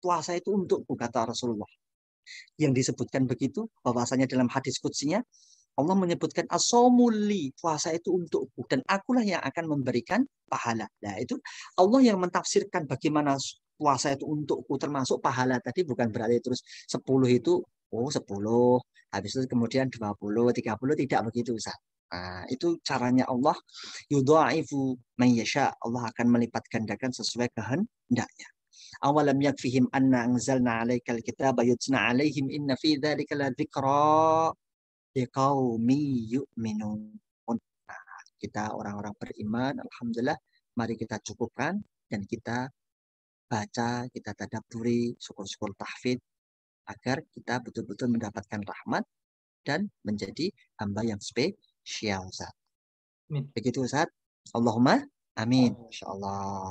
Puasa itu untukku, kata Rasulullah. Yang disebutkan begitu, bahwasanya dalam hadis qudsinya, Allah menyebutkan asomuli, puasa itu untukku dan akulah yang akan memberikan pahala. Nah, itu Allah yang mentafsirkan bagaimana puasa itu untukku, termasuk pahala tadi bukan berarti terus 10 itu 10, habis itu kemudian 20, 30, tidak begitu, Ustaz. Nah, itu caranya Allah, yudha'ifu man yasha, Allah akan melipat gandakan sesuai kehendaknya. Awalam yakfihim anna anzalna 'alaikal kitaba yutla 'alaihim inna fi dzalika ladzikra liqaumi yu'minun. Nah, kita orang-orang beriman, alhamdulillah, mari kita cukupkan dan kita baca, kita tadabburi, syukur-syukur tahfidz agar kita betul-betul mendapatkan rahmat dan menjadi hamba yang spesial, Ustaz. Begitu, Ustaz. Allahumma amin. Insyaallah.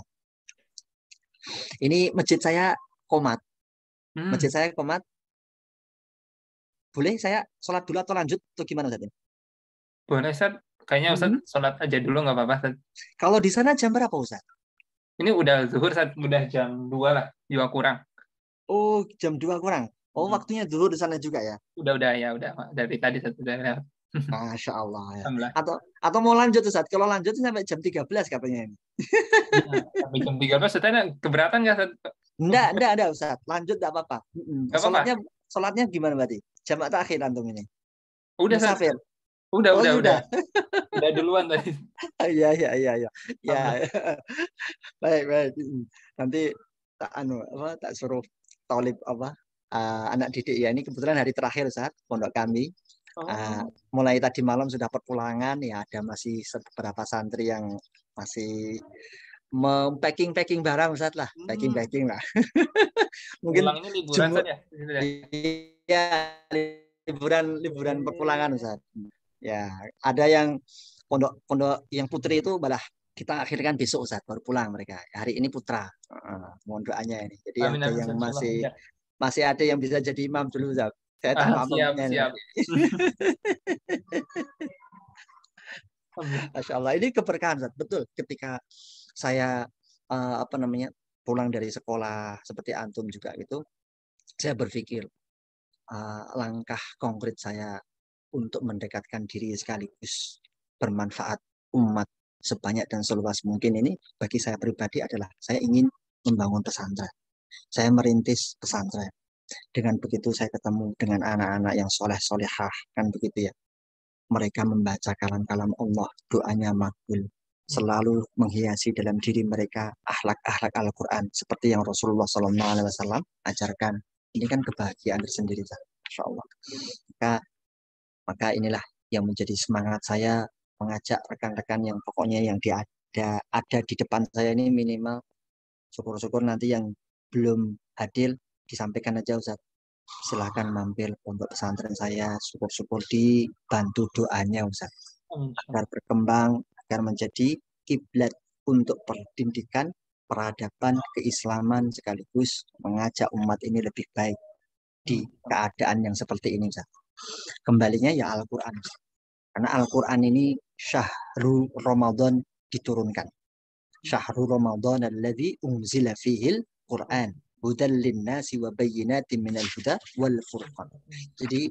Ini masjid saya komat. Masjid saya komat. Boleh saya sholat dulu atau lanjut atau gimana, Ustaz? Boleh, Ustaz. Kayaknya Ustaz sholat aja dulu, nggak apa-apa, Ustaz. Kalau di sana jam berapa, Ustaz? Ini udah zuhur, Ustaz. Udah jam 2 lah, 2 kurang. Oh, jam 2 kurang. Oh, waktunya dulu di sana juga ya? Udah ya, udah. Dari tadi Ustaz udah lewat. Masya Allah ya. Alhamdulillah. Atau mau lanjut, Ustaz? Kalau lanjut sampai jam 13 katanya ini. Sampai jam 13, Ustaz, keberatan nggak, Ustaz? Enggak, Ustaz. Lanjut enggak apa-apa. Sholatnya gimana berarti? Jamak takhir antum ini. Udah, Musafir. Udah. Udah duluan tadi. Iya. Ya. Baik. Nanti tak suruh tolib anak didik ya. Ini kebetulan hari terakhir, Ustaz, pondok kami. Mulai tadi malam sudah perpulangan ya, ada masih beberapa santri yang masih packing barang, Ustaz lah. Packing lah. Mungkin pulangnya liburan saja. Iya, liburan perpulangan, Ustaz. Ya, ada yang pondok yang putri itu malah kita akhirkan besok, Ustaz, baru pulang mereka. Hari ini putra. Mohon doanya ini. Jadi Amin, ada yang masih ada yang bisa jadi imam dulu, Ustaz. Saya tak siap. Masya Allah, ini keberkahan, Ustaz. Betul, ketika saya pulang dari sekolah seperti antum juga itu, saya berpikir langkah konkret saya untuk mendekatkan diri sekaligus bermanfaat umat sebanyak dan seluas mungkin ini bagi saya pribadi adalah saya ingin membangun pesantren. Saya merintis pesantren. Dengan begitu saya ketemu dengan anak-anak yang soleh-solehah, kan begitu ya. Mereka membaca kalam-kalam Allah, doanya makbul. Selalu menghiasi dalam diri mereka akhlak-akhlak Al-Quran seperti yang Rasulullah SAW ajarkan. Ini kan kebahagiaan tersendiri, Masya Allah. Maka inilah yang menjadi semangat saya mengajak rekan-rekan yang pokoknya yang ada di depan saya ini minimal. Syukur-syukur nanti yang belum hadir disampaikan aja Ustaz. Silakan mampir pondok pesantren saya, syukur-syukur dibantu doanya Ustaz. Agar berkembang, agar menjadi kiblat untuk pendidikan, peradaban, keislaman sekaligus mengajak umat ini lebih baik di keadaan yang seperti ini Ustaz. Kembalinya ya Al-Quran. Karena Al-Quran ini syahrul Ramadan diturunkan. Syahrul Ramadan alladzi unzila fihil Quran hudan linnasi wa bayyinatin minal huda wal furqan. Jadi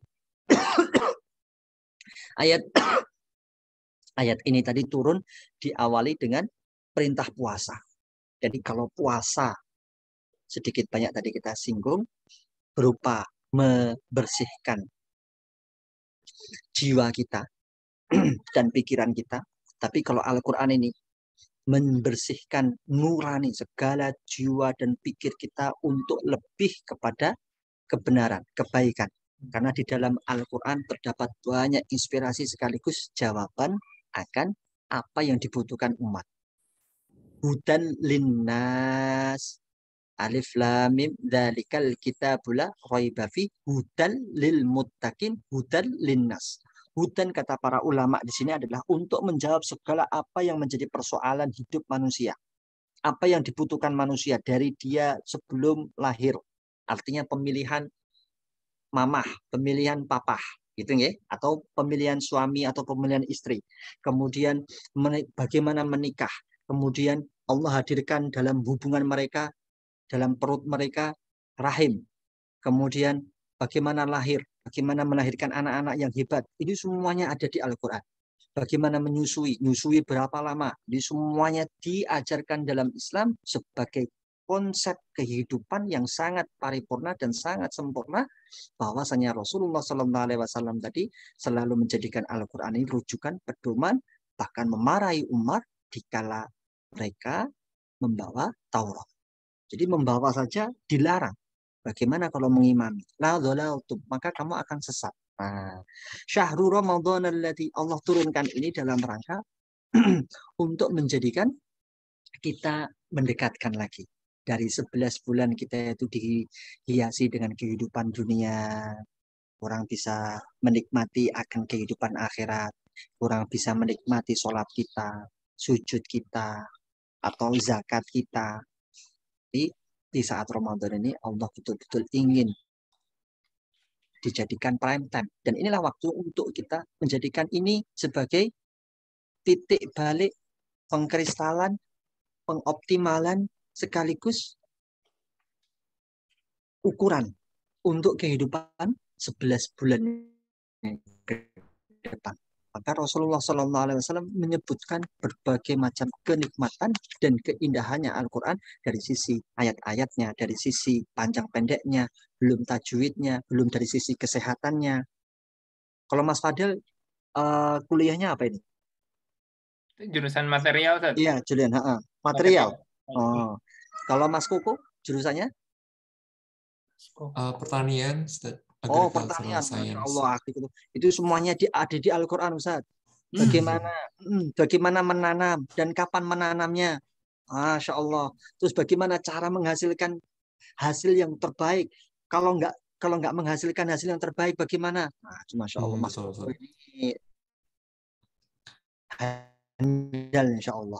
ayat ini tadi turun diawali dengan perintah puasa. Jadi kalau puasa sedikit banyak tadi kita singgung berupa membersihkan jiwa kita dan pikiran kita. Tapi kalau Al-Quran ini membersihkan nurani segala jiwa dan pikir kita untuk lebih kepada kebenaran, kebaikan. Karena di dalam Al-Quran terdapat banyak inspirasi sekaligus jawaban akan apa yang dibutuhkan umat. Hudan linnas. Alif lam mim dzalikal kitabula raiba fi hudan lil muttaqin hudan linnas. Hudan kata para ulama di sini adalah untuk menjawab segala apa yang menjadi persoalan hidup manusia. Apa yang dibutuhkan manusia dari dia sebelum lahir. Artinya pemilihan mamah, pemilihan papah, gitu ya, atau pemilihan suami atau pemilihan istri. Kemudian bagaimana menikah. Kemudian Allah hadirkan dalam hubungan mereka, dalam perut mereka rahim. Kemudian bagaimana lahir, bagaimana melahirkan anak-anak yang hebat. Ini semuanya ada di Al-Quran. Bagaimana menyusui, nyusui berapa lama. Ini semuanya diajarkan dalam Islam sebagai konsep kehidupan yang sangat paripurna dan sangat sempurna. Bahwasanya Rasulullah SAW tadi selalu menjadikan Al-Quran ini rujukan, pedoman, bahkan memarahi umat dikala mereka membawa Taurat. Jadi membawa saja dilarang. Bagaimana kalau mengimami? La dhalaltum, maka kamu akan sesat. Nah, syahrul Ramadan alladzi Allah turunkan ini dalam rangka untuk menjadikan kita mendekatkan lagi. Dari 11 bulan kita itu dihiasi dengan kehidupan dunia. Kurang bisa menikmati akan kehidupan akhirat. Kurang bisa menikmati sholat kita, sujud kita, atau zakat kita. Di saat Ramadan ini Allah betul-betul ingin dijadikan prime time. Dan inilah waktu untuk kita menjadikan ini sebagai titik balik pengkristalan, pengoptimalan, sekaligus ukuran untuk kehidupan 11 bulan ke depan. Maka Rasulullah SAW menyebutkan berbagai macam kenikmatan dan keindahannya Al-Quran dari sisi ayat-ayatnya, dari sisi panjang pendeknya, belum tajwidnya, belum dari sisi kesehatannya. Kalau Mas Fadil kuliahnya apa ini? Jurusan material, Ustaz. Iya, Julian. Material. Oh. Kalau Mas Kuku, jurusannya? Pertanian, Ustaz. Oh, pertanian, Masya Allah. Itu semuanya ada di Al-Quran, Ustaz. Bagaimana menanam dan kapan menanamnya. Masya Allah. Terus bagaimana cara menghasilkan hasil yang terbaik. Kalau nggak menghasilkan hasil yang terbaik, bagaimana? Nah, Masya Allah. Mas ini handal, Insya Allah.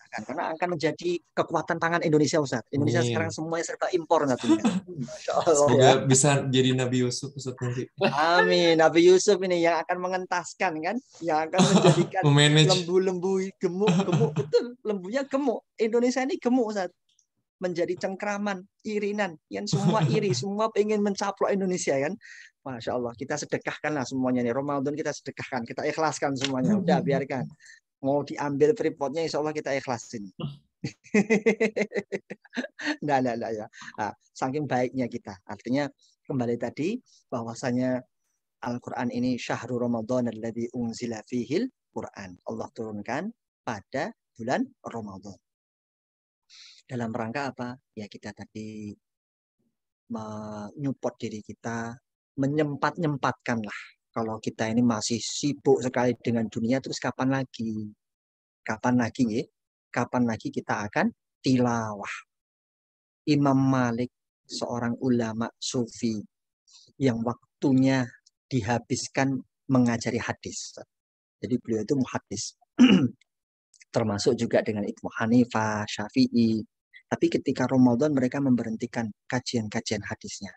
Karena akan menjadi kekuatan tangan Indonesia, Ustaz. Indonesia sekarang semuanya serba impor nantinya. Masya Allah. Semoga bisa jadi Nabi Yusuf, Ustaz, nanti. Amin. Nabi Yusuf ini yang akan mengentaskan, kan? Yang akan menjadikan lembu-lembu gemuk. Betul, lembunya gemuk. Indonesia ini gemuk, Ustaz. Menjadi cengkraman, irinan. Yang semua iri, semua pengen mencaplok Indonesia, kan? Masya Allah. Kita sedekahkanlah semuanya nih. Ramadan kita sedekahkan. Kita ikhlaskan semuanya. Udah, biarkan. Mau diambil freeport-nya insya Allah kita ikhlasin. Enggak ya. Nah, saking baiknya kita. Artinya kembali tadi bahwasanya Al-Quran ini syahrul Ramadan alladzi unzila fihil Quran. Allah turunkan pada bulan Ramadan. Dalam rangka apa? Ya kita tadi menyupport diri kita, menyempat-nyempatkan lah. Kalau kita ini masih sibuk sekali dengan dunia, terus kapan lagi? Kapan lagi ya? Kapan lagi kita akan tilawah? Imam Malik, seorang ulama sufi yang waktunya dihabiskan mengajari hadis. Jadi beliau itu muhaddis. Termasuk juga dengan Ibnu Hanifah, Syafi'i. Tapi ketika Ramadan mereka memberhentikan kajian-kajian hadisnya.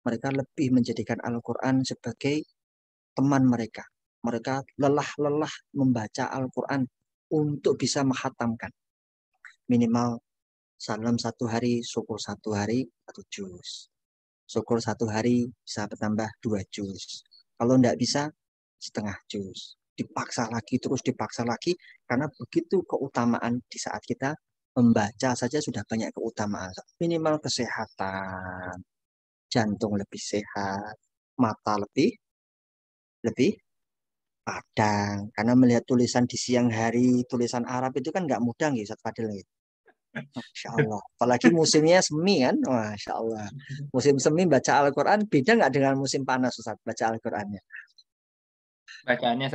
Mereka lebih menjadikan Al-Quran sebagai teman mereka. Mereka lelah-lelah membaca Al-Quran untuk bisa menghatamkan. Minimal salam satu hari, syukur satu hari, 1 juz. Syukur satu hari bisa bertambah 2 juz. Kalau tidak bisa, setengah juz. Dipaksa lagi, terus dipaksa lagi. Karena begitu keutamaan di saat kita membaca saja sudah banyak keutamaan. Minimal kesehatan, jantung lebih sehat, mata lebih padang. Karena melihat tulisan di siang hari, tulisan Arab itu kan nggak mudah gitu, Ustaz Fadil. Masya Allah. Apalagi musimnya semi kan, Masya Allah. Musim semi baca Al-Quran beda nggak dengan musim panas, Ustaz, baca Al-Qurannya? Bacaannya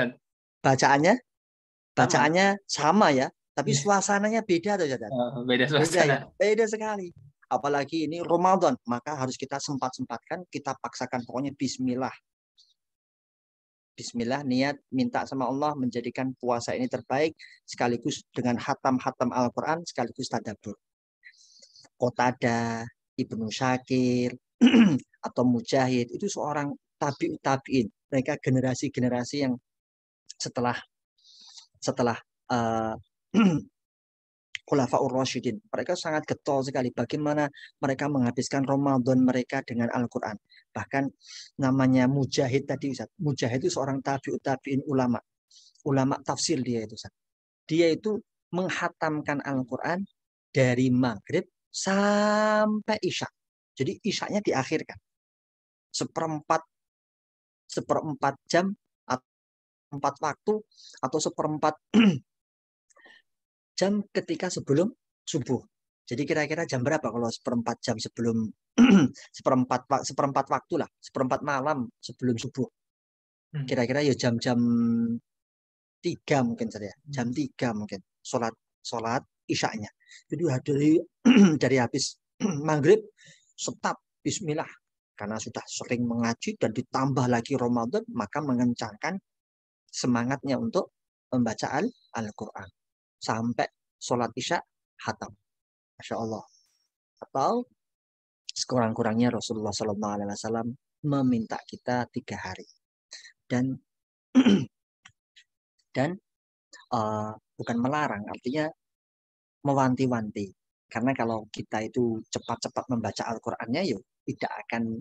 Bacaannya, sama. sama ya, tapi suasananya beda tuh, Ustaz. Beda Beda suasana. ya, beda sekali. Apalagi ini Ramadan, maka harus kita sempat-sempatkan, kita paksakan pokoknya Bismillah. Bismillah, niat minta sama Allah menjadikan puasa ini terbaik sekaligus dengan hatam-hatam Al-Quran sekaligus tadabbur. Qatadah, Ibnu Syakir atau Mujahid itu seorang tabi'in. Mereka generasi-generasi yang setelah Khulafaur Rasyidin. Mereka sangat getol sekali bagaimana mereka menghabiskan Ramadan mereka dengan Al-Quran. Bahkan namanya Mujahid tadi, Ustaz. Mujahid itu seorang tabi'in ulama. Ulama tafsir dia itu, Ustaz. Dia itu menghatamkan Al-Quran dari maghrib sampai isya. Jadi isyanya diakhirkan. Seperempat jam, 4 waktu, atau seperempat jam ketika sebelum subuh. Jadi kira-kira jam berapa kalau seperempat jam sebelum seperempat waktu lah, seperempat malam sebelum subuh. Kira-kira ya jam-jam 3 mungkin saja, jam 3 mungkin sholat isyanya. Jadi dari habis maghrib tetap Bismillah karena sudah sering mengaji dan ditambah lagi Ramadan, maka mengencangkan semangatnya untuk membaca Al-Quran sampai sholat isya hatam. Masya Allah. Atau sekurang-kurangnya Rasulullah SAW meminta kita 3 hari. Dan bukan melarang, artinya mewanti-wanti. Karena kalau kita itu cepat-cepat membaca Al-Qur'annya, yuk tidak akan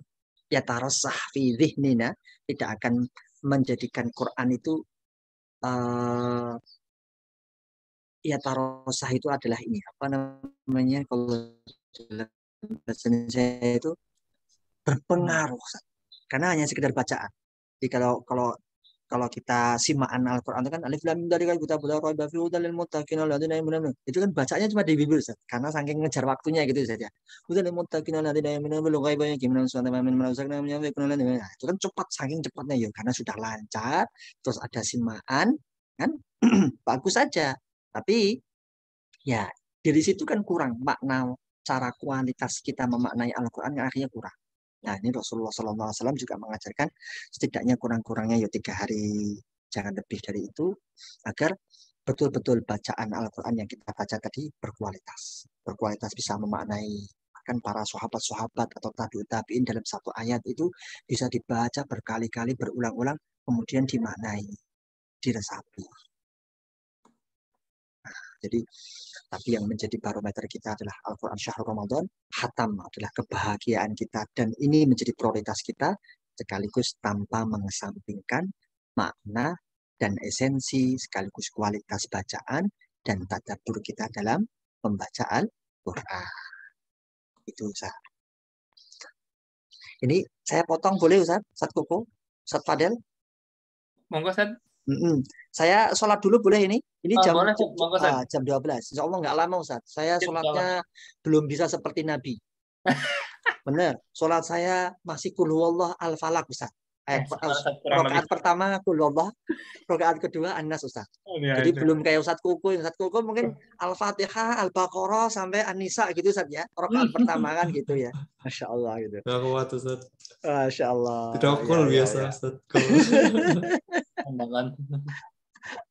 yatarasah fi dhihnina, tidak akan menjadikan Quran itu yatarasah itu adalah ini apa namanya kalau bahasa Indonesia itu berpengaruh, karena hanya sekedar bacaan. Jadi kalau kita simaan Al-Quran itu kan alif lam mim dari kan kita bela raiba fi hudal lil muttaqin alladzina yu'minuna. Itu kan bacanya cuma di bibir, Ustaz. Karena saking ngejar waktunya gitu saja. Hudal lil muttaqin alladzina yu'minuna bil ghaibi gimana sunnah min manasakna min yakuna. Nah, itu kan cepat saking cepatnya ya karena sudah lancar, terus ada simaan kan bagus saja. Tapi ya dari situ kan kurang makna cara kualitas kita memaknai Al-Quran yang akhirnya kurang. Nah, ini Rasulullah SAW juga mengajarkan setidaknya kurang-kurangnya ya 3 hari, jangan lebih dari itu, agar betul-betul bacaan Al-Quran yang kita baca tadi berkualitas. Berkualitas bisa memaknai. Bahkan para sahabat-sahabat atau tabi'in dalam satu ayat itu bisa dibaca berkali-kali, berulang-ulang, kemudian dimaknai, diresapi. Jadi, tapi yang menjadi barometer kita adalah Al-Quran Syahrul Ramadan, hatam adalah kebahagiaan kita, dan ini menjadi prioritas kita, sekaligus tanpa mengesampingkan makna dan esensi sekaligus kualitas bacaan dan tadabbur kita dalam membaca Al-Quran. Itu Ustaz. Ini saya potong boleh Ustaz? Ustaz Koko? Ustaz Fadel? Monggo, Ustaz. Saya sholat dulu boleh ini? Ini jam, Boleh, monggo, Ustaz. jam 12. Insya Allah nggak lama Ustaz. Saya sholatnya belum bisa seperti Nabi. Benar. Sholat saya masih kul huwallah al-falaq Ustaz. Rakaat pertama kul huwallah, rakaat kedua An-Nas Ustaz. Jadi belum kayak Ustaz Koko. Ustaz Koko mungkin Al-Fatihah, Al-Baqarah sampai An-Nisa gitu Ustaz ya. Rakaat pertama kan gitu ya. Masya Allah gitu. Nggak kuat Ustaz. Masya Allah. Tidak cool biasa Ustaz.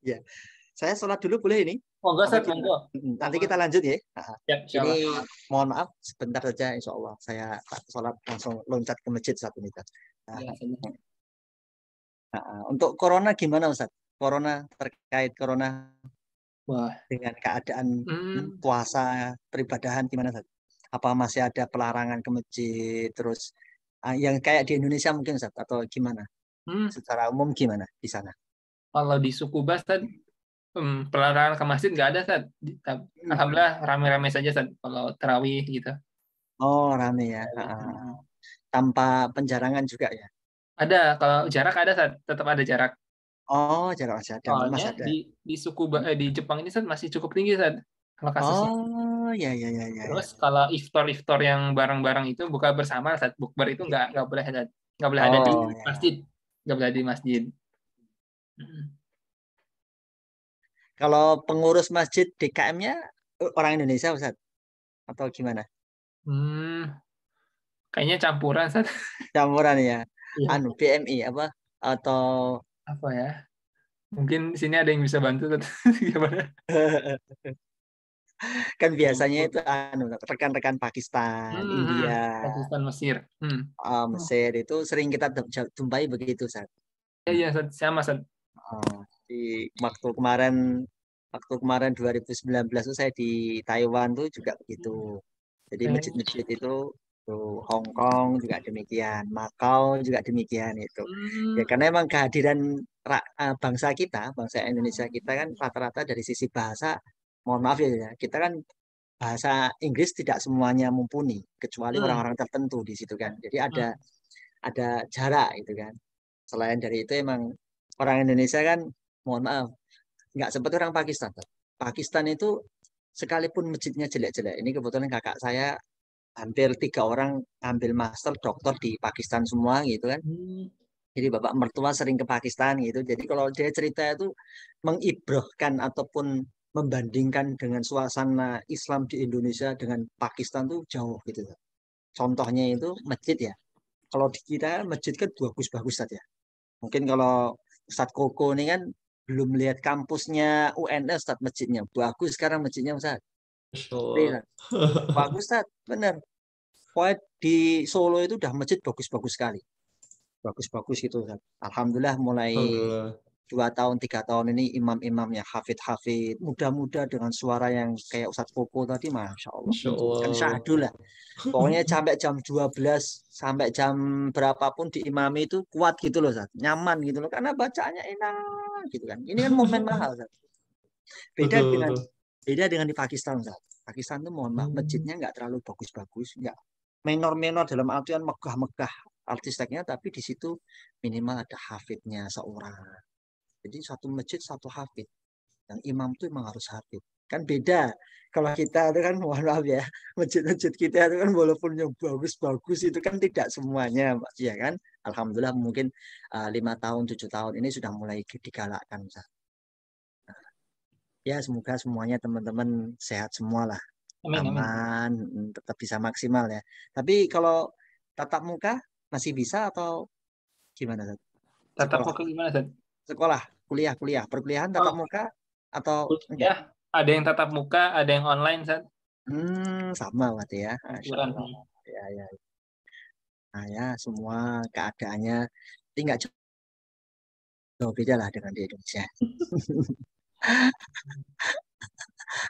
Ya. Saya sholat dulu boleh ini? Monggo, Ustaz, monggo. Nanti kita lanjut ya. Ini mohon maaf sebentar saja insya Allah. Saya sholat langsung loncat ke masjid saat ini. Untuk corona gimana Ustaz? Corona terkait corona dengan keadaan puasa peribadahan gimana Ustaz? Apa masih ada pelarangan ke masjid terus yang kayak di Indonesia mungkin Ustaz atau gimana? Secara umum gimana di sana? Kalau di suku Bas Ustaz, pelarangan ke masjid nggak ada Ustaz. Alhamdulillah rame-rame saja Ustaz kalau tarawih gitu. Oh, rame ya. Tanpa penjarangan juga ya. Ada, kalau jarak ada Ustaz, tetap ada jarak. Oh, jarak masih ada. Soalnya di suku di Jepang ini Ustaz masih cukup tinggi Ustaz kalau kasusnya. Oh, ya. Terus kalau iftar yang bareng-bareng itu buka bersama Ustaz, bukber itu nggak boleh ada, ada di masjid, nggak boleh ada di masjid. Kalau pengurus masjid DKM-nya orang Indonesia Ustaz? Atau gimana? Kayaknya campuran Ustaz. Campuran ya. BMI apa? Atau apa ya? Mungkin sini ada yang bisa bantu Ustaz. Gimana? Kan biasanya itu rekan-rekan Pakistan, India, Pakistan, Mesir. Mesir itu sering kita jumpai begitu Ustaz. Iya, sama Ustaz. Di waktu kemarin 2019 itu saya di Taiwan tuh juga begitu. Jadi masjid-masjid itu Hong Kong juga demikian, Makau juga demikian itu. Ya karena emang kehadiran bangsa Indonesia kita kan rata-rata dari sisi bahasa, mohon maaf ya, kita kan bahasa Inggris tidak semuanya mumpuni, kecuali orang-orang tertentu di situ kan. Jadi ada jarak itu kan. Selain dari itu emang orang Indonesia kan, mohon maaf, nggak seperti orang Pakistan. Pakistan itu sekalipun masjidnya jelek-jelek. Ini kebetulan kakak saya hampir 3 orang ambil master doktor di Pakistan semua gitu kan. Jadi bapak mertua sering ke Pakistan gitu. Jadi kalau dia cerita itu mengibrohkan ataupun membandingkan dengan suasana Islam di Indonesia dengan Pakistan tuh jauh gitu. Contohnya itu masjid ya. Kalau di kita masjid kan bagus-bagus saja. Mungkin kalau Ustadz Koko ini kan belum lihat kampusnya UNS Ustadz, masjidnya bagus sekarang masjidnya Ustadz. Bagus Ustadz, bener. Pokoknya di Solo itu udah masjid bagus-bagus sekali. Bagus-bagus gitu Ustadz. Alhamdulillah mulai 2 tahun 3 tahun ini imam-imamnya hafid muda-muda dengan suara yang kayak Ustadz Koko tadi, Masya Allah. Kan syahdu lah. Pokoknya sampai jam 12 sampai jam berapapun diimami itu kuat gitu loh Ustadz. Nyaman gitu loh karena bacaannya enak gitu kan. Ini kan momen mahal Ustadz. Beda dengan di Pakistan Ustadz. Pakistan tuh mohon maaf masjidnya nggak terlalu bagus-bagus, nggak menor-menor dalam artian megah-megah artisteknya, tapi di situ minimal ada hafidnya seorang. Jadi satu masjid satu hafid. Yang imam tuh emang harus hafid. Kan beda. Kalau kita itu kan mohon maaf ya, masjid-masjid kita itu kan walaupun yang bagus-bagus itu kan tidak semuanya, ya kan. Alhamdulillah mungkin 5 tahun 7 tahun ini sudah mulai digalakkan. Ya semoga semuanya teman-teman sehat semua lah. Aman, tetap bisa maksimal ya. Tapi kalau tatap muka masih bisa atau gimana? Tatap muka gimana Ustaz? Sekolah, kuliah, perkuliahan tatap muka atau enggak? Ada yang tatap muka, ada yang online Ustaz. Sama berarti ya. Ya. Nah ya, semua keadaannya tinggal jauh beda lah dengan di Indonesia.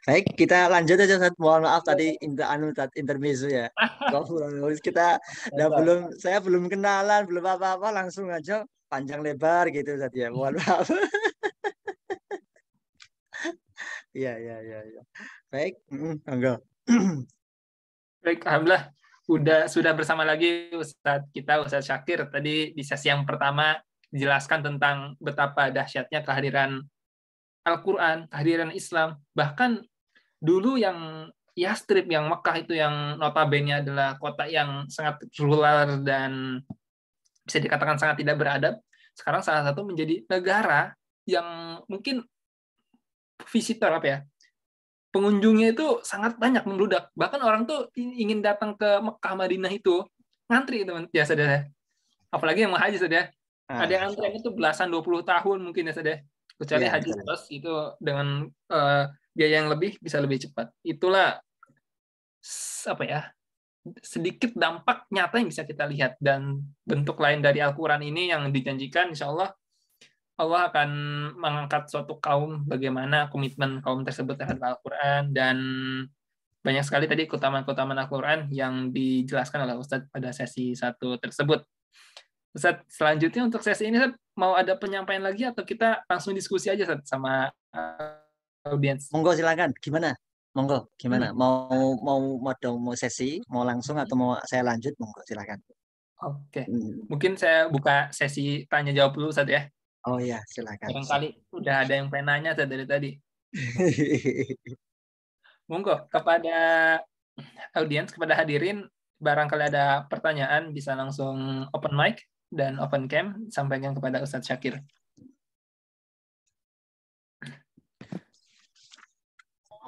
Baik, kita lanjut aja Ustaz. Mohon maaf tadi intermezzo ya. Saya belum kenalan, belum apa-apa, langsung aja panjang lebar gitu Ustaz ya. Mohon maaf. Iya. Baik, enggak. Baik, alhamdulillah sudah bersama lagi Ustadz Syakir. Tadi di sesi yang pertama dijelaskan tentang betapa dahsyatnya kehadiran Al-Quran, kehadiran Islam. Bahkan dulu yang Yastrib, yang Mekah itu yang notabene adalah kota yang sangat rural dan bisa dikatakan sangat tidak beradab, sekarang salah satu menjadi negara yang mungkin visitor pengunjungnya itu sangat banyak membludak. Bahkan orang tuh ingin datang ke Mekah Madinah itu ngantri teman ya saudara. Apalagi yang mau haji saudara. Ada yang antrian itu belasan 20 tahun mungkin ya saudara. Kecuali haji terus itu dengan biaya yang bisa lebih cepat. Itulah sedikit dampak nyata yang bisa kita lihat, dan bentuk lain dari Al-Quran ini yang dijanjikan insya Allah akan mengangkat suatu kaum, bagaimana komitmen kaum tersebut terhadap Al-Quran, dan banyak sekali tadi keutamaan-keutamaan Al-Quran yang dijelaskan oleh Ustadz pada sesi 1 tersebut. Ustadz, selanjutnya untuk sesi ini Ustadz, mau ada penyampaian lagi atau kita langsung diskusi aja Ustadz sama audiens? Monggo silakan, gimana? Monggo, gimana? Mau sesi, mau langsung atau mau saya lanjut? Monggo silakan. Oke, mungkin saya buka sesi tanya jawab dulu Ustadz ya. Oh ya, silakan. Barangkali udah ada yang pengen nanya dari tadi. Monggo kepada audiens, kepada hadirin, barangkali ada pertanyaan bisa langsung open mic dan open cam sampaikan kepada Ustadz Syakir.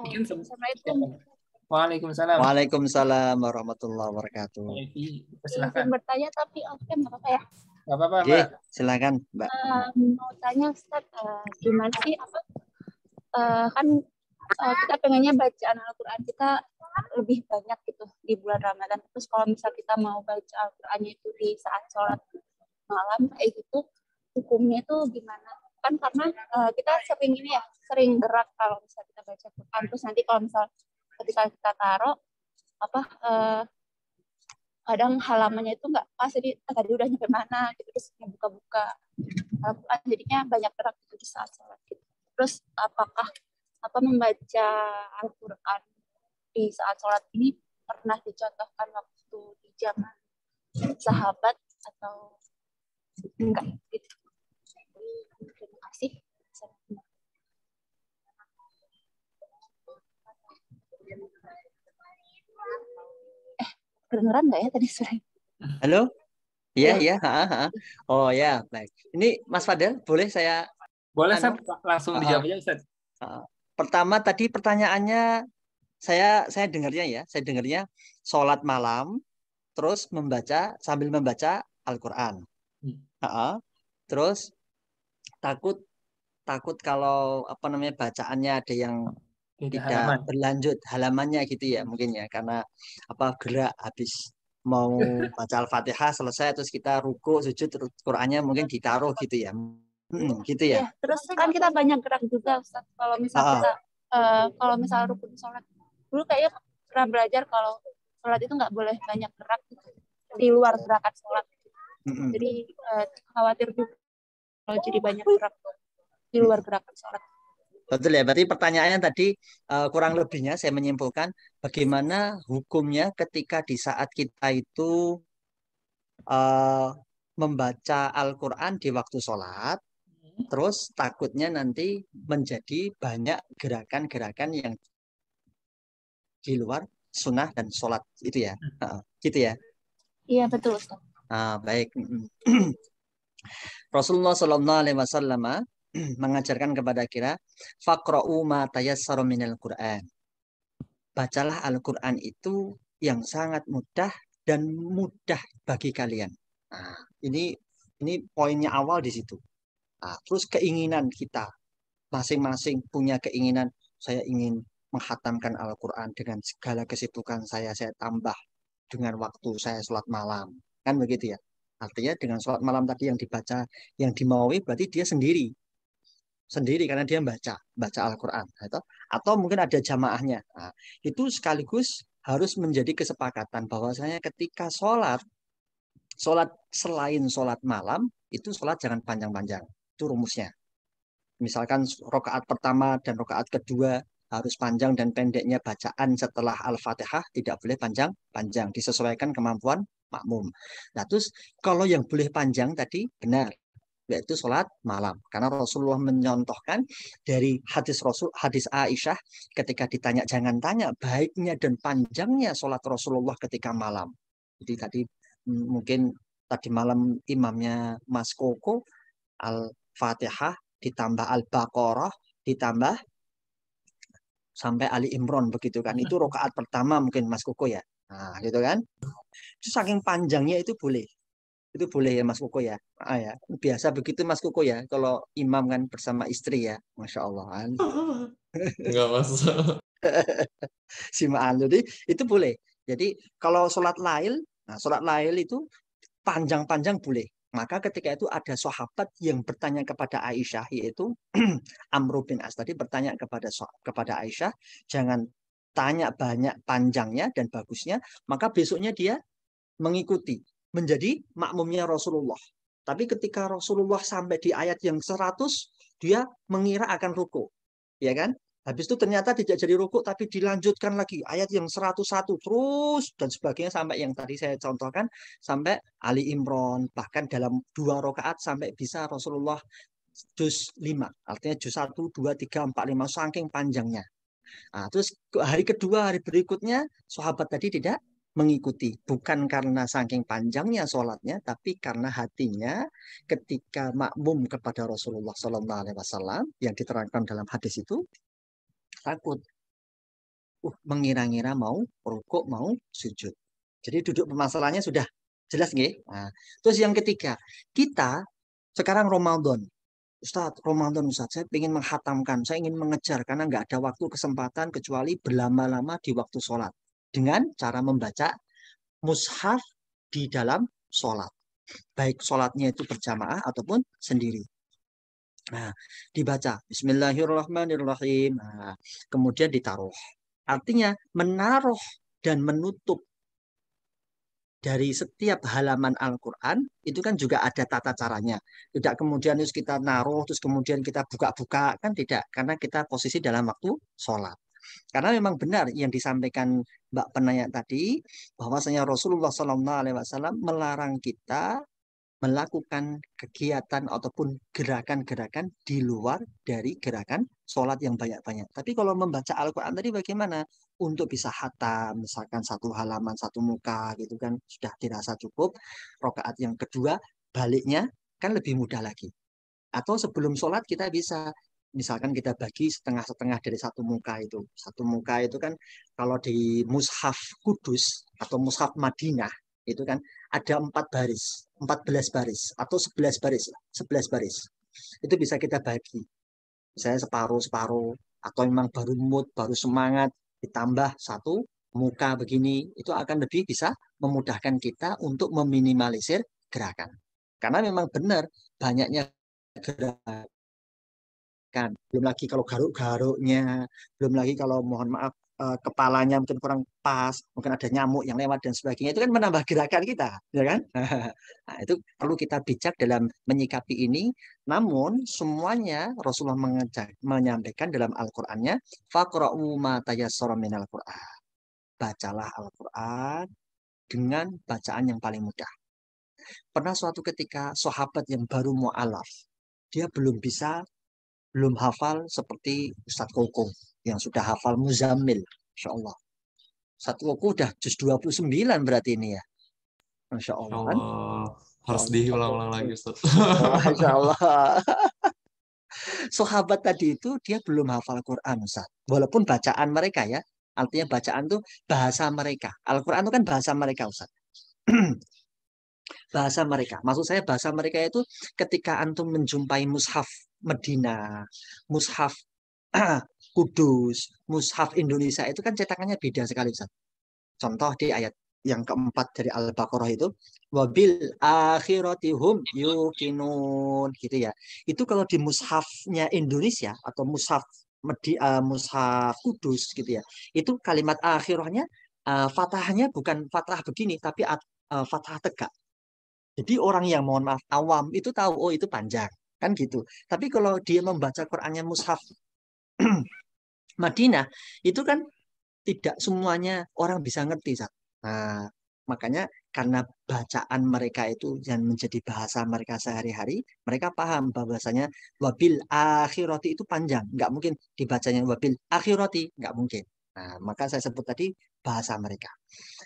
Assalamualaikum. Waalaikumsalam. Waalaikumsalam warahmatullahi wabarakatuh. Silakan. Bertanya tapi oke nggak apa-apa ya? Nggak apa-apa, Mbak. Silakan, Mbak. Mau tanya Ustaz, gimana sih kan kita pengennya bacaan Al-Quran kita lebih banyak gitu di bulan Ramadan. Terus kalau misal kita mau baca Al-Qurannya itu di saat sholat malam kayak gitu, hukumnya itu gimana? Kan karena kita sering gerak kalau misal kita baca Quran. Terus nanti kalau misal ketika kita taruh kadang halamannya itu nggak pas, jadi tadi udah nyampe mana gitu, terus buka-buka Al-Quran jadinya banyak gerak gitu di saat sholat gitu. Terus apakah membaca Al-Quran di saat sholat ini pernah dicontohkan waktu di zaman sahabat atau enggak gitu? Terima kasih. Kedengeran nggak ya tadi suara? Halo? Iya. Oh ya, baik. Ini Mas Fadel, boleh saya? Boleh, saya langsung dijawab aja, Ustaz. Pertama tadi pertanyaannya saya dengarnya sholat malam terus sambil membaca Al-Quran. Terus takut kalau bacaannya ada yang tidak berlanjut halamannya gitu ya mungkin ya, karena gerak habis mau baca Al-Fatihah selesai terus kita ruku sujud terus Qurannya mungkin ditaruh gitu ya. Gitu ya. Terus kan kita banyak gerak juga Ustaz. Kalau misal kita rukun sholat dulu kayaknya pernah belajar kalau sholat itu nggak boleh banyak gerak gitu, di luar gerakan sholat. Jadi khawatir juga kalau jadi banyak gerak di luar gerakan sholat. Betul ya, berarti pertanyaannya tadi kurang lebihnya saya menyimpulkan bagaimana hukumnya ketika di saat kita itu membaca Al-Quran di waktu sholat, terus takutnya nanti menjadi banyak gerakan-gerakan yang di luar sunnah dan sholat itu ya, gitu ya? Iya betul Ustaz. Baik. Rasulullah SAW mengajarkan kepada kita faqra'u ma tayassara minal Qur'an. Bacalah Al-Qur'an itu yang sangat mudah dan mudah bagi kalian. Ini poinnya awal di situ. Terus keinginan kita masing-masing punya keinginan, saya ingin menghatamkan Al-Qur'an dengan segala kesibukan saya tambah dengan waktu saya sholat malam. Kan begitu ya. Artinya dengan sholat malam tadi yang dibaca, yang dimaui berarti dia sendiri karena dia baca Al-Quran atau mungkin ada jamaahnya. Itu sekaligus harus menjadi kesepakatan bahwasanya ketika sholat selain sholat malam itu sholat jangan panjang-panjang, itu rumusnya. Misalkan rakaat pertama dan rakaat kedua harus panjang dan pendeknya bacaan setelah Al-Fatihah tidak boleh panjang-panjang, disesuaikan kemampuan makmum. Nah, terus kalau yang boleh panjang tadi benar, yaitu sholat malam. Karena Rasulullah menyontohkan dari hadis Aisyah ketika ditanya, jangan tanya baiknya dan panjangnya sholat Rasulullah ketika malam. Jadi tadi mungkin tadi malam imamnya Mas Koko Al-Fatihah ditambah Al-Baqarah ditambah sampai Ali Imran begitu kan. Itu rakaat pertama mungkin Mas Koko ya. Nah, gitu kan. Itu saking panjangnya itu boleh. Itu boleh ya Mas Koko ya. Ya. Biasa begitu Mas Koko ya. Kalau imam kan bersama istri ya. Masya Allah kan. Enggak masuk. Simaan. Jadi itu boleh. Jadi kalau sholat lail, nah sholat lail itu panjang-panjang boleh. Maka ketika itu ada sahabat yang bertanya kepada Aisyah, yaitu Amr bin As tadi bertanya kepada Aisyah, jangan tanya banyak panjangnya dan bagusnya, maka besoknya dia mengikuti menjadi makmumnya Rasulullah. Tapi ketika Rasulullah sampai di ayat yang 100, dia mengira akan ruku. Ya kan? Habis itu ternyata tidak jadi ruku, tapi dilanjutkan lagi ayat yang 101 terus dan sebagainya sampai yang tadi saya contohkan sampai Ali Imran, bahkan dalam 2 rakaat sampai bisa Rasulullah juz 5. Artinya juz 1, 2, 3, 4, 5 saking panjangnya. Nah, terus hari kedua, hari berikutnya sahabat tadi tidak mengikuti, bukan karena saking panjangnya sholatnya, tapi karena hatinya ketika makmum kepada Rasulullah SAW yang diterangkan dalam hadis itu takut, mengira-ngira mau rukuk, mau sujud. Jadi duduk permasalahannya sudah jelas nggih. Nah, terus yang ketiga, kita sekarang Ramadan. Ustadz, Ramadan Ustadz, saya ingin menghatamkan, saya ingin mengejar karena nggak ada waktu kesempatan kecuali berlama-lama di waktu sholat. Dengan cara membaca mushaf di dalam sholat. Baik sholatnya itu berjamaah ataupun sendiri. Nah, dibaca Bismillahirrahmanirrahim. Nah, kemudian ditaruh. Artinya menaruh dan menutup dari setiap halaman Al-Quran itu kan juga ada tata caranya. Tidak kemudian terus kita naruh, terus kemudian kita buka-buka, kan tidak. Karena kita posisi dalam waktu sholat. Karena memang benar yang disampaikan Mbak penanya tadi, bahwasanya Rasulullah SAW melarang kita melakukan kegiatan ataupun gerakan-gerakan di luar dari gerakan sholat yang banyak-banyak. Tapi kalau membaca Al-Quran tadi bagaimana? Untuk bisa hatam, misalkan 1 halaman, 1 muka gitu kan, sudah dirasa cukup. Rakaat yang kedua, baliknya kan lebih mudah lagi. Atau sebelum sholat kita bisa, misalkan kita bagi setengah-setengah dari 1 muka itu. 1 muka itu kan kalau di Mushaf Kudus atau Mushaf Madinah, itu kan ada 4 baris, 14 baris atau 11 baris, 11 baris. Itu bisa kita bagi. Misalnya separuh-separuh atau memang baru mood, baru semangat ditambah 1 muka begini, itu akan lebih bisa memudahkan kita untuk meminimalisir gerakan. Karena memang benar banyaknya gerakan. Belum lagi kalau garuk-garuknya, belum lagi kalau mohon maaf kepalanya mungkin kurang pas, mungkin ada nyamuk yang lewat dan sebagainya, itu kan menambah gerakan kita, ya kan? Nah, itu perlu kita bijak dalam menyikapi ini. Namun semuanya Rasulullah menyampaikan dalam Al-Qur'annya, faqra'u ma tayassara minal Qur'an. Bacalah Al-Qur'an dengan bacaan yang paling mudah. Pernah suatu ketika sahabat yang baru mu'alaf, dia belum hafal seperti Ustadz Koko yang sudah hafal Muzammil, Masya Allah. Ustadz Koko udah juz 29 berarti ini ya. Masya Allah. Kan? Harus diulang-ulang lagi Ustadz. Masya Allah. Sahabat tadi itu dia belum hafal Quran Ustadz. Walaupun bacaan mereka ya. Artinya bacaan itu bahasa mereka. Al-Quran itu kan bahasa mereka Ustadz. Bahasa mereka. Maksud saya bahasa mereka itu ketika antum menjumpai mushaf Medina, mushaf Kudus, mushaf Indonesia itu kan cetakannya beda sekali Ustaz. Contoh di ayat yang keempat dari Al-Baqarah itu, wabil akhiratihum yuqinun gitu ya. Itu kalau di mushafnya Indonesia atau mushaf mushaf Kudus gitu ya. Itu kalimat akhirahnya fathahnya bukan fathah begini tapi fathah tegak. Jadi orang yang mohon maaf awam itu tahu oh itu panjang kan gitu. Tapi kalau dia membaca Qur'annya mushaf Madinah itu kan tidak semuanya orang bisa ngerti, Zat. Nah, makanya karena bacaan mereka itu yang menjadi bahasa mereka sehari-hari, mereka paham bahwasanya wabil akhirati itu panjang, nggak mungkin dibacanya wabil akhirati, nggak mungkin. Nah, maka saya sebut tadi bahasa mereka.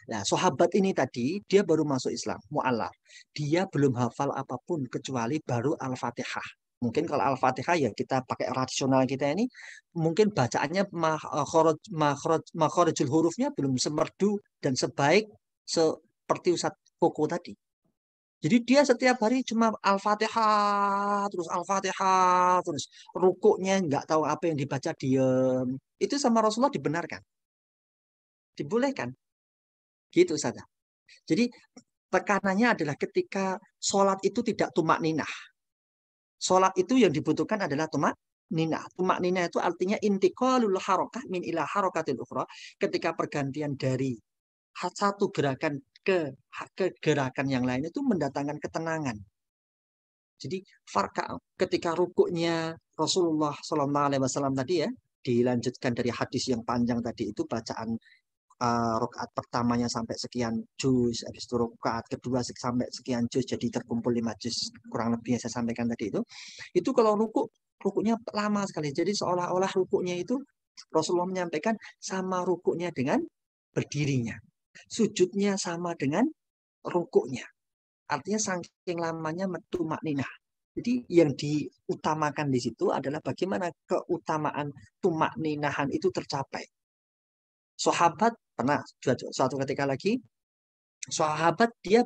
Nah, sahabat ini tadi dia baru masuk Islam, mu'alaf. Dia belum hafal apapun kecuali baru Al-Fatihah. Mungkin kalau Al-Fatihah ya kita pakai rasional kita ini, mungkin bacaannya makhorijul hurufnya belum semerdu dan sebaik seperti Ustadz Koko tadi. Jadi dia setiap hari cuma Al-Fatihah, terus Al-Fatihah, terus rukuknya nggak tahu apa yang dibaca, diem. Itu sama Rasulullah dibenarkan. Dibolehkan. Gitu saja. Jadi tekanannya adalah ketika sholat itu tidak tumak ninah. Sholat itu yang dibutuhkan adalah tumak ninah. Tumak ninah itu artinya intiqalul harokah min ila harokatil ukhra. Ketika pergantian dari satu gerakan ke gerakan yang lain itu mendatangkan ketenangan. Jadi farka ketika rukuknya Rasulullah SAW tadi ya, dilanjutkan dari hadis yang panjang tadi itu bacaan rakaat pertamanya sampai sekian juz, habis itu rakaat kedua sampai sekian juz, jadi terkumpul 5 juz kurang lebih yang saya sampaikan tadi itu kalau rukuknya lama sekali, jadi seolah-olah rukuknya itu Rasulullah menyampaikan sama rukuknya dengan berdirinya, sujudnya sama dengan rukuknya, artinya saking lamanya tumak ninah. Jadi yang diutamakan di situ adalah bagaimana keutamaan tumak ninahan itu tercapai. Sahabat pernah suatu ketika lagi, sahabat dia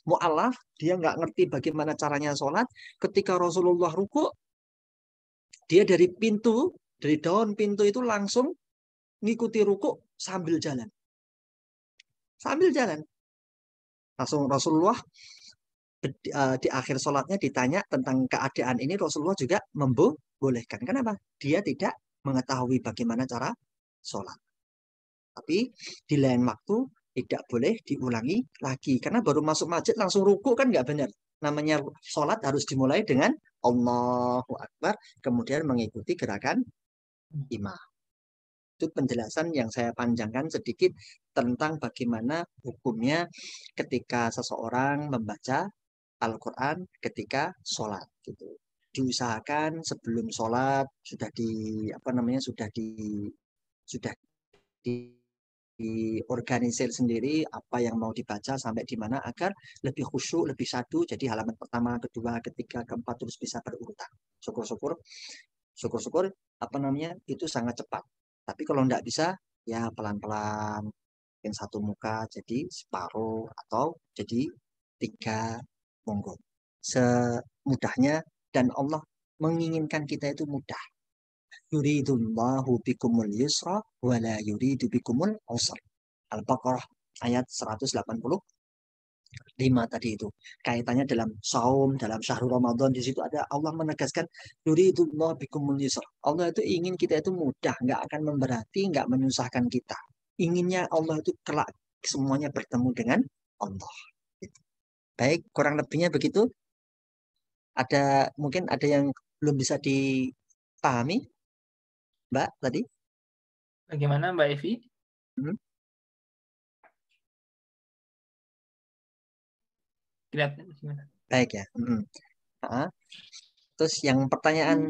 mu'alaf, dia nggak ngerti bagaimana caranya sholat. Ketika Rasulullah ruku, dia dari daun pintu itu langsung ngikuti ruku sambil jalan. Sambil jalan. Langsung Rasulullah di akhir sholatnya ditanya tentang keadaan ini, Rasulullah juga membolehkan. Kenapa? Dia tidak mengetahui bagaimana cara sholat. Tapi di lain waktu tidak boleh diulangi lagi. Karena baru masuk masjid langsung ruku kan nggak benar. Namanya sholat harus dimulai dengan Allahu Akbar. Kemudian mengikuti gerakan imam. Itu penjelasan yang saya panjangkan sedikit tentang bagaimana hukumnya ketika seseorang membaca Al-Quran ketika sholat. Gitu. Diusahakan sebelum sholat sudah diorganisir sendiri apa yang mau dibaca sampai di mana agar lebih khusyuk, lebih sadu. Jadi halaman pertama, kedua, ketiga, keempat terus bisa berurutan. Syukur-syukur itu sangat cepat. Tapi kalau tidak bisa ya pelan-pelan, mungkin satu muka jadi separuh atau jadi 3, monggo. Semudahnya, dan Allah menginginkan kita itu mudah. Yuridullahu bikumul yusra wa la yuridu bikumul usra. Al-Baqarah ayat 185 tadi itu. Kaitannya dalam saum, dalam syahrul Ramadan, di situ ada Allah menegaskan yuridullahu bikumul yusra. Allah itu ingin kita itu mudah, nggak akan memberati, nggak menyusahkan kita. Inginnya Allah itu kelak semuanya bertemu dengan Allah. Baik, kurang lebihnya begitu. Mungkin ada yang belum bisa dipahami, Mbak tadi? Bagaimana Mbak Evi? Gimana? Baik ya. Terus yang pertanyaan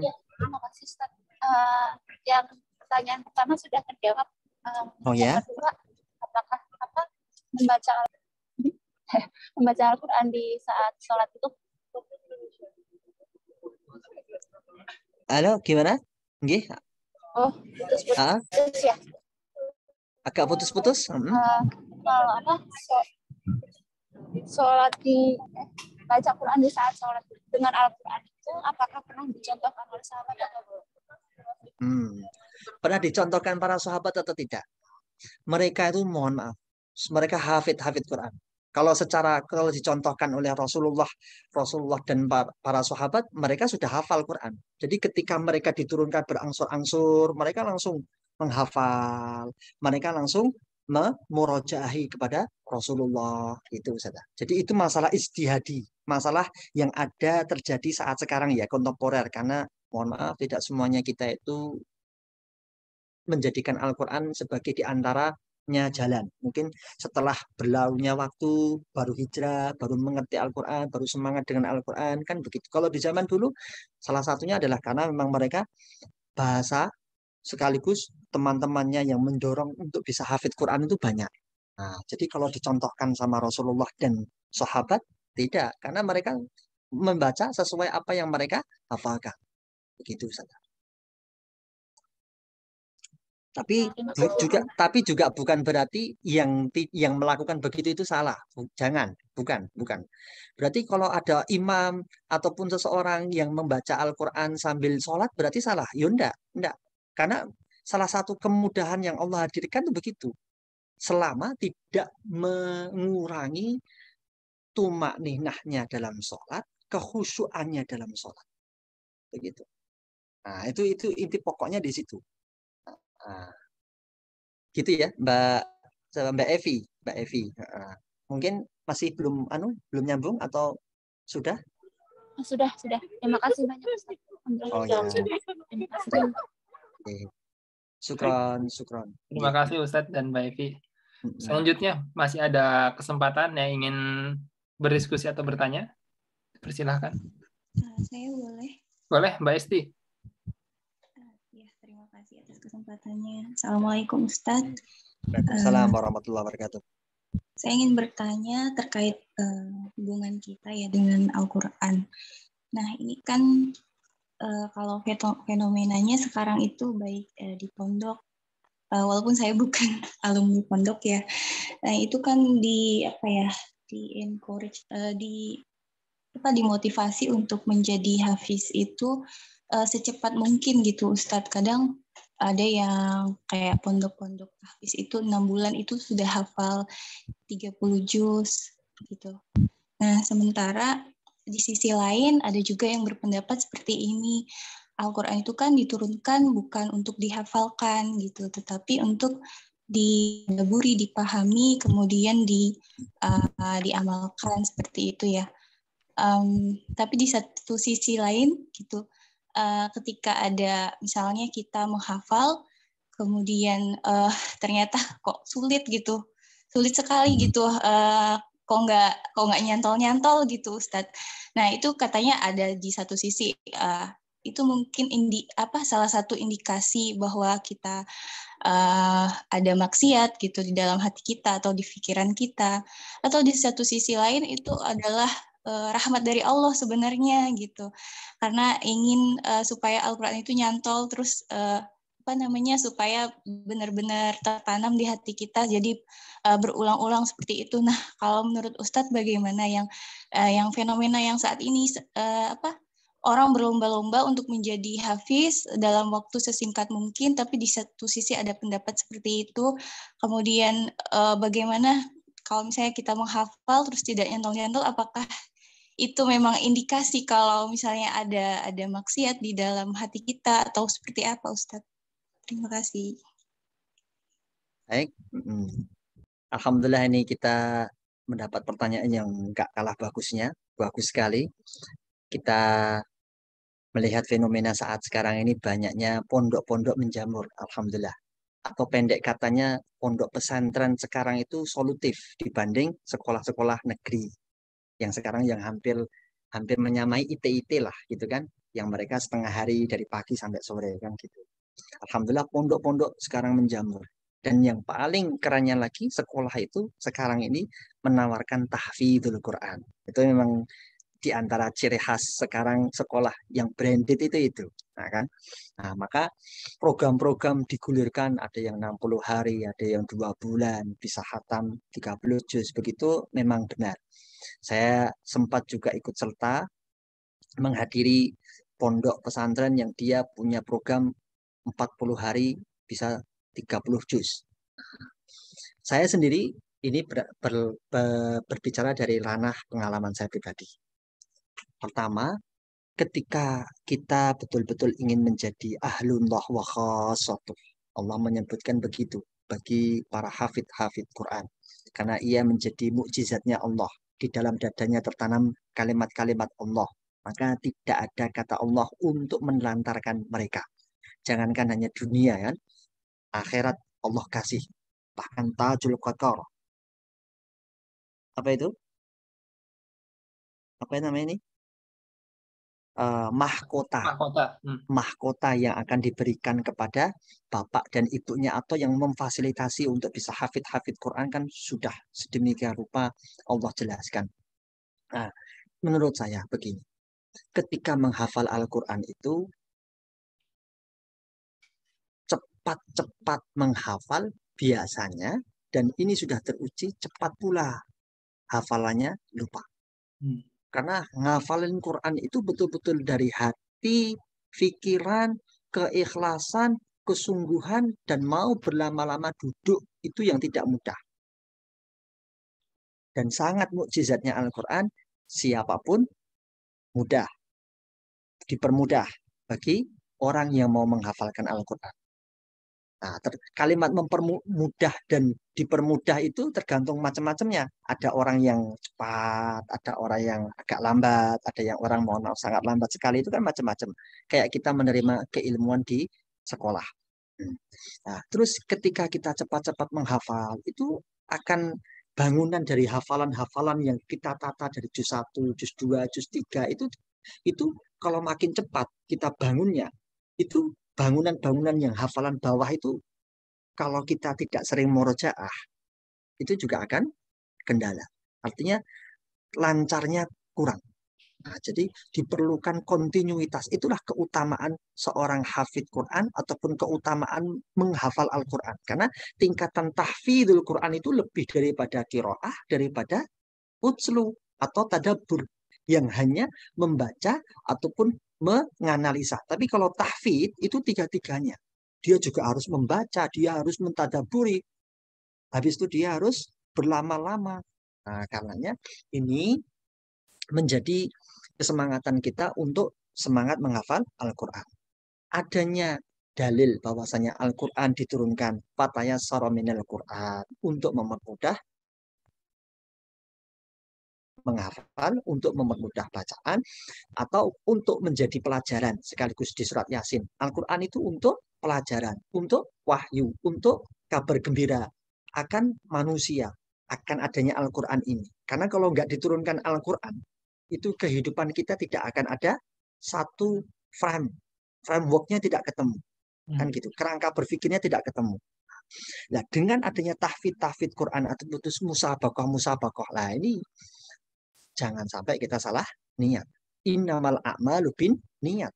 yang pertanyaan pertama sudah terjawab. Yang kedua, apakah membaca Al-Quran di saat sholat itu? Halo, gimana? Nggih. Oh, putus-putus ya. Agak putus-putus. Kalau sholat baca Quran di saat sholat dengan Al-Quran itu apakah pernah dicontohkan oleh sahabat atau belum? Pernah dicontohkan para sahabat atau tidak? Mereka itu mohon maaf, mereka hafid Quran. Kalau dicontohkan oleh Rasulullah dan para sahabat, mereka sudah hafal Quran. Jadi ketika mereka diturunkan berangsur-angsur, mereka langsung menghafal, mereka langsung memurojaahi kepada Rasulullah itu saja. Jadi itu masalah ijtihadi, masalah yang ada terjadi saat sekarang ya, kontemporer, karena mohon maaf tidak semuanya kita itu menjadikan Al-Quran sebagai diantaranya jalan. Mungkin setelah berlalunya waktu, baru hijrah, baru mengerti Al-Quran, baru semangat dengan Al-Quran, kan begitu. Kalau di zaman dulu, salah satunya adalah karena memang mereka bahasa sekaligus teman-temannya yang mendorong untuk bisa hafid Quran itu banyak. Nah, jadi kalau dicontohkan sama Rasulullah dan sahabat, tidak. Karena mereka membaca sesuai apa yang mereka hafalkan. Begitu saja. Tapi juga bukan berarti yang melakukan begitu itu salah. Jangan, bukan. Berarti kalau ada imam ataupun seseorang yang membaca Al-Quran sambil sholat berarti salah. Ya enggak. Karena salah satu kemudahan yang Allah hadirkan itu begitu. Selama tidak mengurangi tumak ninahnya dalam sholat, kekhusyuannya dalam sholat. Begitu. Nah, itu inti pokoknya di situ. Nah, gitu ya, Mbak Evi. Mungkin masih belum nyambung atau sudah? Sudah. Terima kasih banyak Ustaz. Oh ya. Terima kasih. Oke. Syukron. Terima kasih Ustadz dan Mbak Evi. Selanjutnya masih ada kesempatan yang ingin berdiskusi atau bertanya? Persilahkan. Saya boleh? Boleh, Mbak Esti. Ya, terima kasih atas kesempatannya. Assalamualaikum Ustadz. Waalaikumsalam warahmatullahi wabarakatuh. Saya ingin bertanya terkait hubungan kita ya dengan Al-Quran. Nah, ini kan kalau fenomenanya sekarang itu baik di pondok, walaupun saya bukan alumni pondok ya, nah itu kan di encourage, dimotivasi untuk menjadi hafiz itu secepat mungkin gitu Ustadz. Kadang ada yang kayak pondok-pondok hafiz itu 6 bulan itu sudah hafal 30 juz gitu. Nah, sementara di sisi lain ada juga yang berpendapat seperti ini. Al-Quran itu kan diturunkan bukan untuk dihafalkan gitu, tetapi untuk didaburi, dipahami, kemudian diamalkan seperti itu ya. Tapi di satu sisi lain gitu, ketika ada misalnya kita menghafal, kemudian ternyata kok sulit sekali gitu. Kok nggak nyantol gitu Ustadz. Nah itu katanya ada di satu sisi itu mungkin salah satu indikasi bahwa kita ada maksiat gitu di dalam hati kita atau di pikiran kita, atau di satu sisi lain itu adalah rahmat dari Allah sebenarnya gitu, karena ingin supaya Al-Quran itu nyantol terus supaya benar-benar tertanam di hati kita, jadi berulang-ulang seperti itu. Nah, kalau menurut Ustadz bagaimana yang fenomena yang saat ini orang berlomba-lomba untuk menjadi hafiz dalam waktu sesingkat mungkin, tapi di satu sisi ada pendapat seperti itu. Kemudian bagaimana kalau misalnya kita menghafal terus tidak nyantol-nyantol, apakah itu memang indikasi kalau misalnya ada maksiat di dalam hati kita atau seperti apa Ustadz? Terima kasih. Baik. Alhamdulillah ini kita mendapat pertanyaan yang gak kalah bagusnya. Bagus sekali. Kita melihat fenomena saat sekarang ini banyaknya pondok-pondok menjamur. Alhamdulillah. Atau pendek katanya pondok pesantren sekarang itu solutif dibanding sekolah-sekolah negeri. Yang sekarang yang hampir menyamai IT lah gitu kan. Yang mereka setengah hari dari pagi sampai sore kan gitu. Alhamdulillah pondok-pondok sekarang menjamur. Dan yang paling kerennya lagi sekolah itu sekarang ini menawarkan tahfidzul Quran. Itu memang di antara ciri khas sekarang sekolah yang branded itu. Nah kan. Nah, maka program-program digulirkan, ada yang 60 hari, ada yang 2 bulan, bisa khatam 30 juz, begitu memang benar. Saya sempat juga ikut serta menghadiri pondok pesantren yang dia punya program 40 hari bisa 30 juz. Saya sendiri ini berbicara dari ranah pengalaman saya pribadi. Pertama, ketika kita betul-betul ingin menjadi ahlullah wa khassatuh, Allah menyebutkan begitu bagi para hafid Quran. Karena ia menjadi mukjizatnya Allah. Di dalam dadanya tertanam kalimat-kalimat Allah. Maka tidak ada kata Allah untuk menelantarkan mereka. Jangankan hanya dunia kan. Akhirat Allah kasih. Bahkan tajul qadar. Apa itu? Apa namanya ini? Mahkota. Mahkota. Mahkota yang akan diberikan kepada bapak dan ibunya atau yang memfasilitasi untuk bisa hafid Quran kan sudah sedemikian rupa Allah jelaskan. Nah, menurut saya begini, ketika menghafal Al-Quran itu cepat-cepat menghafal biasanya, dan ini sudah teruji, cepat pula hafalannya lupa. Karena ngafalin Quran itu betul-betul dari hati, pikiran, keikhlasan, kesungguhan, dan mau berlama-lama duduk, itu yang tidak mudah. Dan sangat mukjizatnya Al-Quran, siapapun mudah, dipermudah bagi orang yang mau menghafalkan Al-Quran. Nah, kalimat mempermudah dan dipermudah itu tergantung macam-macamnya. Ada orang yang cepat, ada orang yang agak lambat, ada yang orang mohon maaf sangat lambat sekali, itu kan macam-macam. Kayak kita menerima keilmuan di sekolah. Nah, terus ketika kita cepat-cepat menghafal, itu akan bangunan dari hafalan-hafalan yang kita tata dari juz 1, juz 2, juz 3, itu kalau makin cepat kita bangunnya, itu bangunan-bangunan yang hafalan bawah itu kalau kita tidak sering murojaah itu juga akan kendala. Artinya lancarnya kurang. Nah, jadi diperlukan kontinuitas. Itulah keutamaan seorang hafid Quran ataupun keutamaan menghafal Al-Quran. Karena tingkatan tahfidul Quran itu lebih daripada qiraah, daripada utslu atau tadabbur yang hanya membaca ataupun menganalisa. Tapi kalau tahfidz itu tiga-tiganya. Dia juga harus membaca, dia harus mentadaburi. Habis itu dia harus berlama-lama. Nah, karenanya ini menjadi kesemangatan kita untuk semangat menghafal Al-Quran. Adanya dalil bahwasanya Al-Quran diturunkan fatayassara minal Quran untuk mempermudah menghafal, untuk mempermudah bacaan, atau untuk menjadi pelajaran sekaligus di surat Yasin. Al-Quran itu untuk pelajaran, untuk wahyu, untuk kabar gembira akan manusia, akan adanya Al-Quran ini. Karena kalau nggak diturunkan Al-Quran, itu kehidupan kita tidak akan ada satu frameworknya tidak ketemu. Kan gitu, kerangka berpikirnya tidak ketemu. Nah, dengan adanya tahfidz Quran atau putus musabakoh, lah ini jangan sampai kita salah niat. Innamal a'malu bin niat.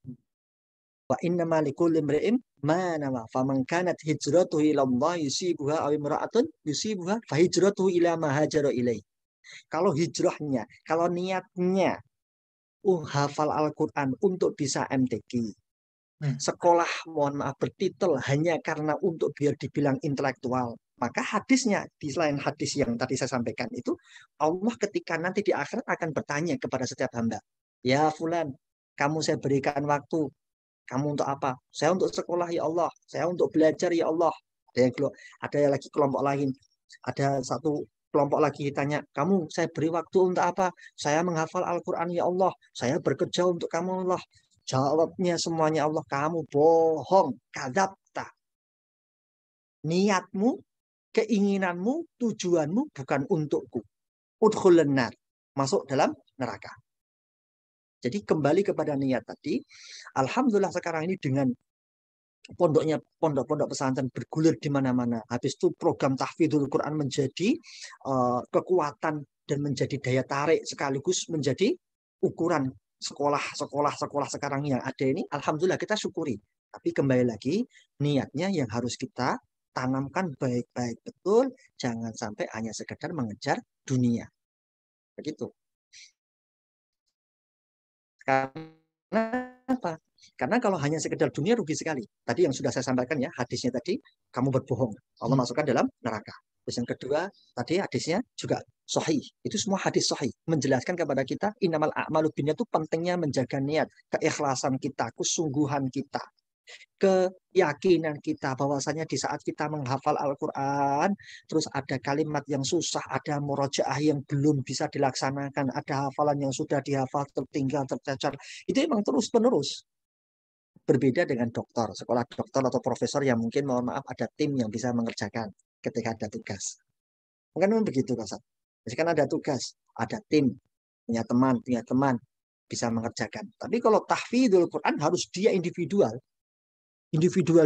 Wa innamal likulli imri'in ma nawa. Faman kanat hijratuhu ila Allah yusibuha aw imra'atun yusibuha fa hijratuhu ila ma hajara ilaih. Kalau hijrahnya, kalau niatnya hafal Al-Quran untuk bisa MTQ. Sekolah mohon maaf bertitel hanya karena untuk biar dibilang intelektual. Maka hadisnya, di selain hadis yang tadi saya sampaikan itu, Allah ketika nanti di akhirat akan bertanya kepada setiap hamba. Ya fulan, kamu saya berikan waktu. Kamu untuk apa? Saya untuk sekolah ya Allah. Saya untuk belajar ya Allah. Ada yang lagi kelompok lain. Ada satu kelompok lagi ditanya, kamu saya beri waktu untuk apa? Saya menghafal Al-Quran ya Allah. Saya bekerja untuk kamu Allah. Jawabnya semuanya Allah, kamu bohong. Kadzabta. Niatmu, keinginanmu, tujuanmu bukan untukku. Udkhulun nar. Masuk dalam neraka. Jadi kembali kepada niat tadi. Alhamdulillah sekarang ini dengan pondok-pondok pesantren bergulir di mana-mana. Habis itu program tahfidzul Quran menjadi kekuatan dan menjadi daya tarik sekaligus menjadi ukuran sekolah sekarang yang ada ini. Alhamdulillah kita syukuri. Tapi kembali lagi niatnya yang harus kita tanamkan baik-baik betul. Jangan sampai hanya sekedar mengejar dunia. Begitu. Karena apa? Karena kalau hanya sekedar dunia rugi sekali. Tadi yang sudah saya sampaikan ya, hadisnya tadi, kamu berbohong. Allah masukkan dalam neraka. Terus yang kedua, tadi hadisnya juga sahih. Itu semua hadis sahih. Menjelaskan kepada kita, innamal a'malu binniyat itu pentingnya menjaga niat. Keikhlasan kita, kesungguhan kita. Keyakinan kita bahwasanya di saat kita menghafal Al-Quran, terus ada kalimat yang susah, ada murojaah yang belum bisa dilaksanakan, ada hafalan yang sudah dihafal tertinggal, tercecer, itu memang terus-menerus. Berbeda dengan dokter, sekolah dokter atau profesor yang mungkin mohon maaf ada tim yang bisa mengerjakan ketika ada tugas. Mungkin memang begitu Kak Ustaz. Jadi kan ada tugas, ada tim, punya teman bisa mengerjakan. Tapi kalau tahfidzul Quran harus dia individual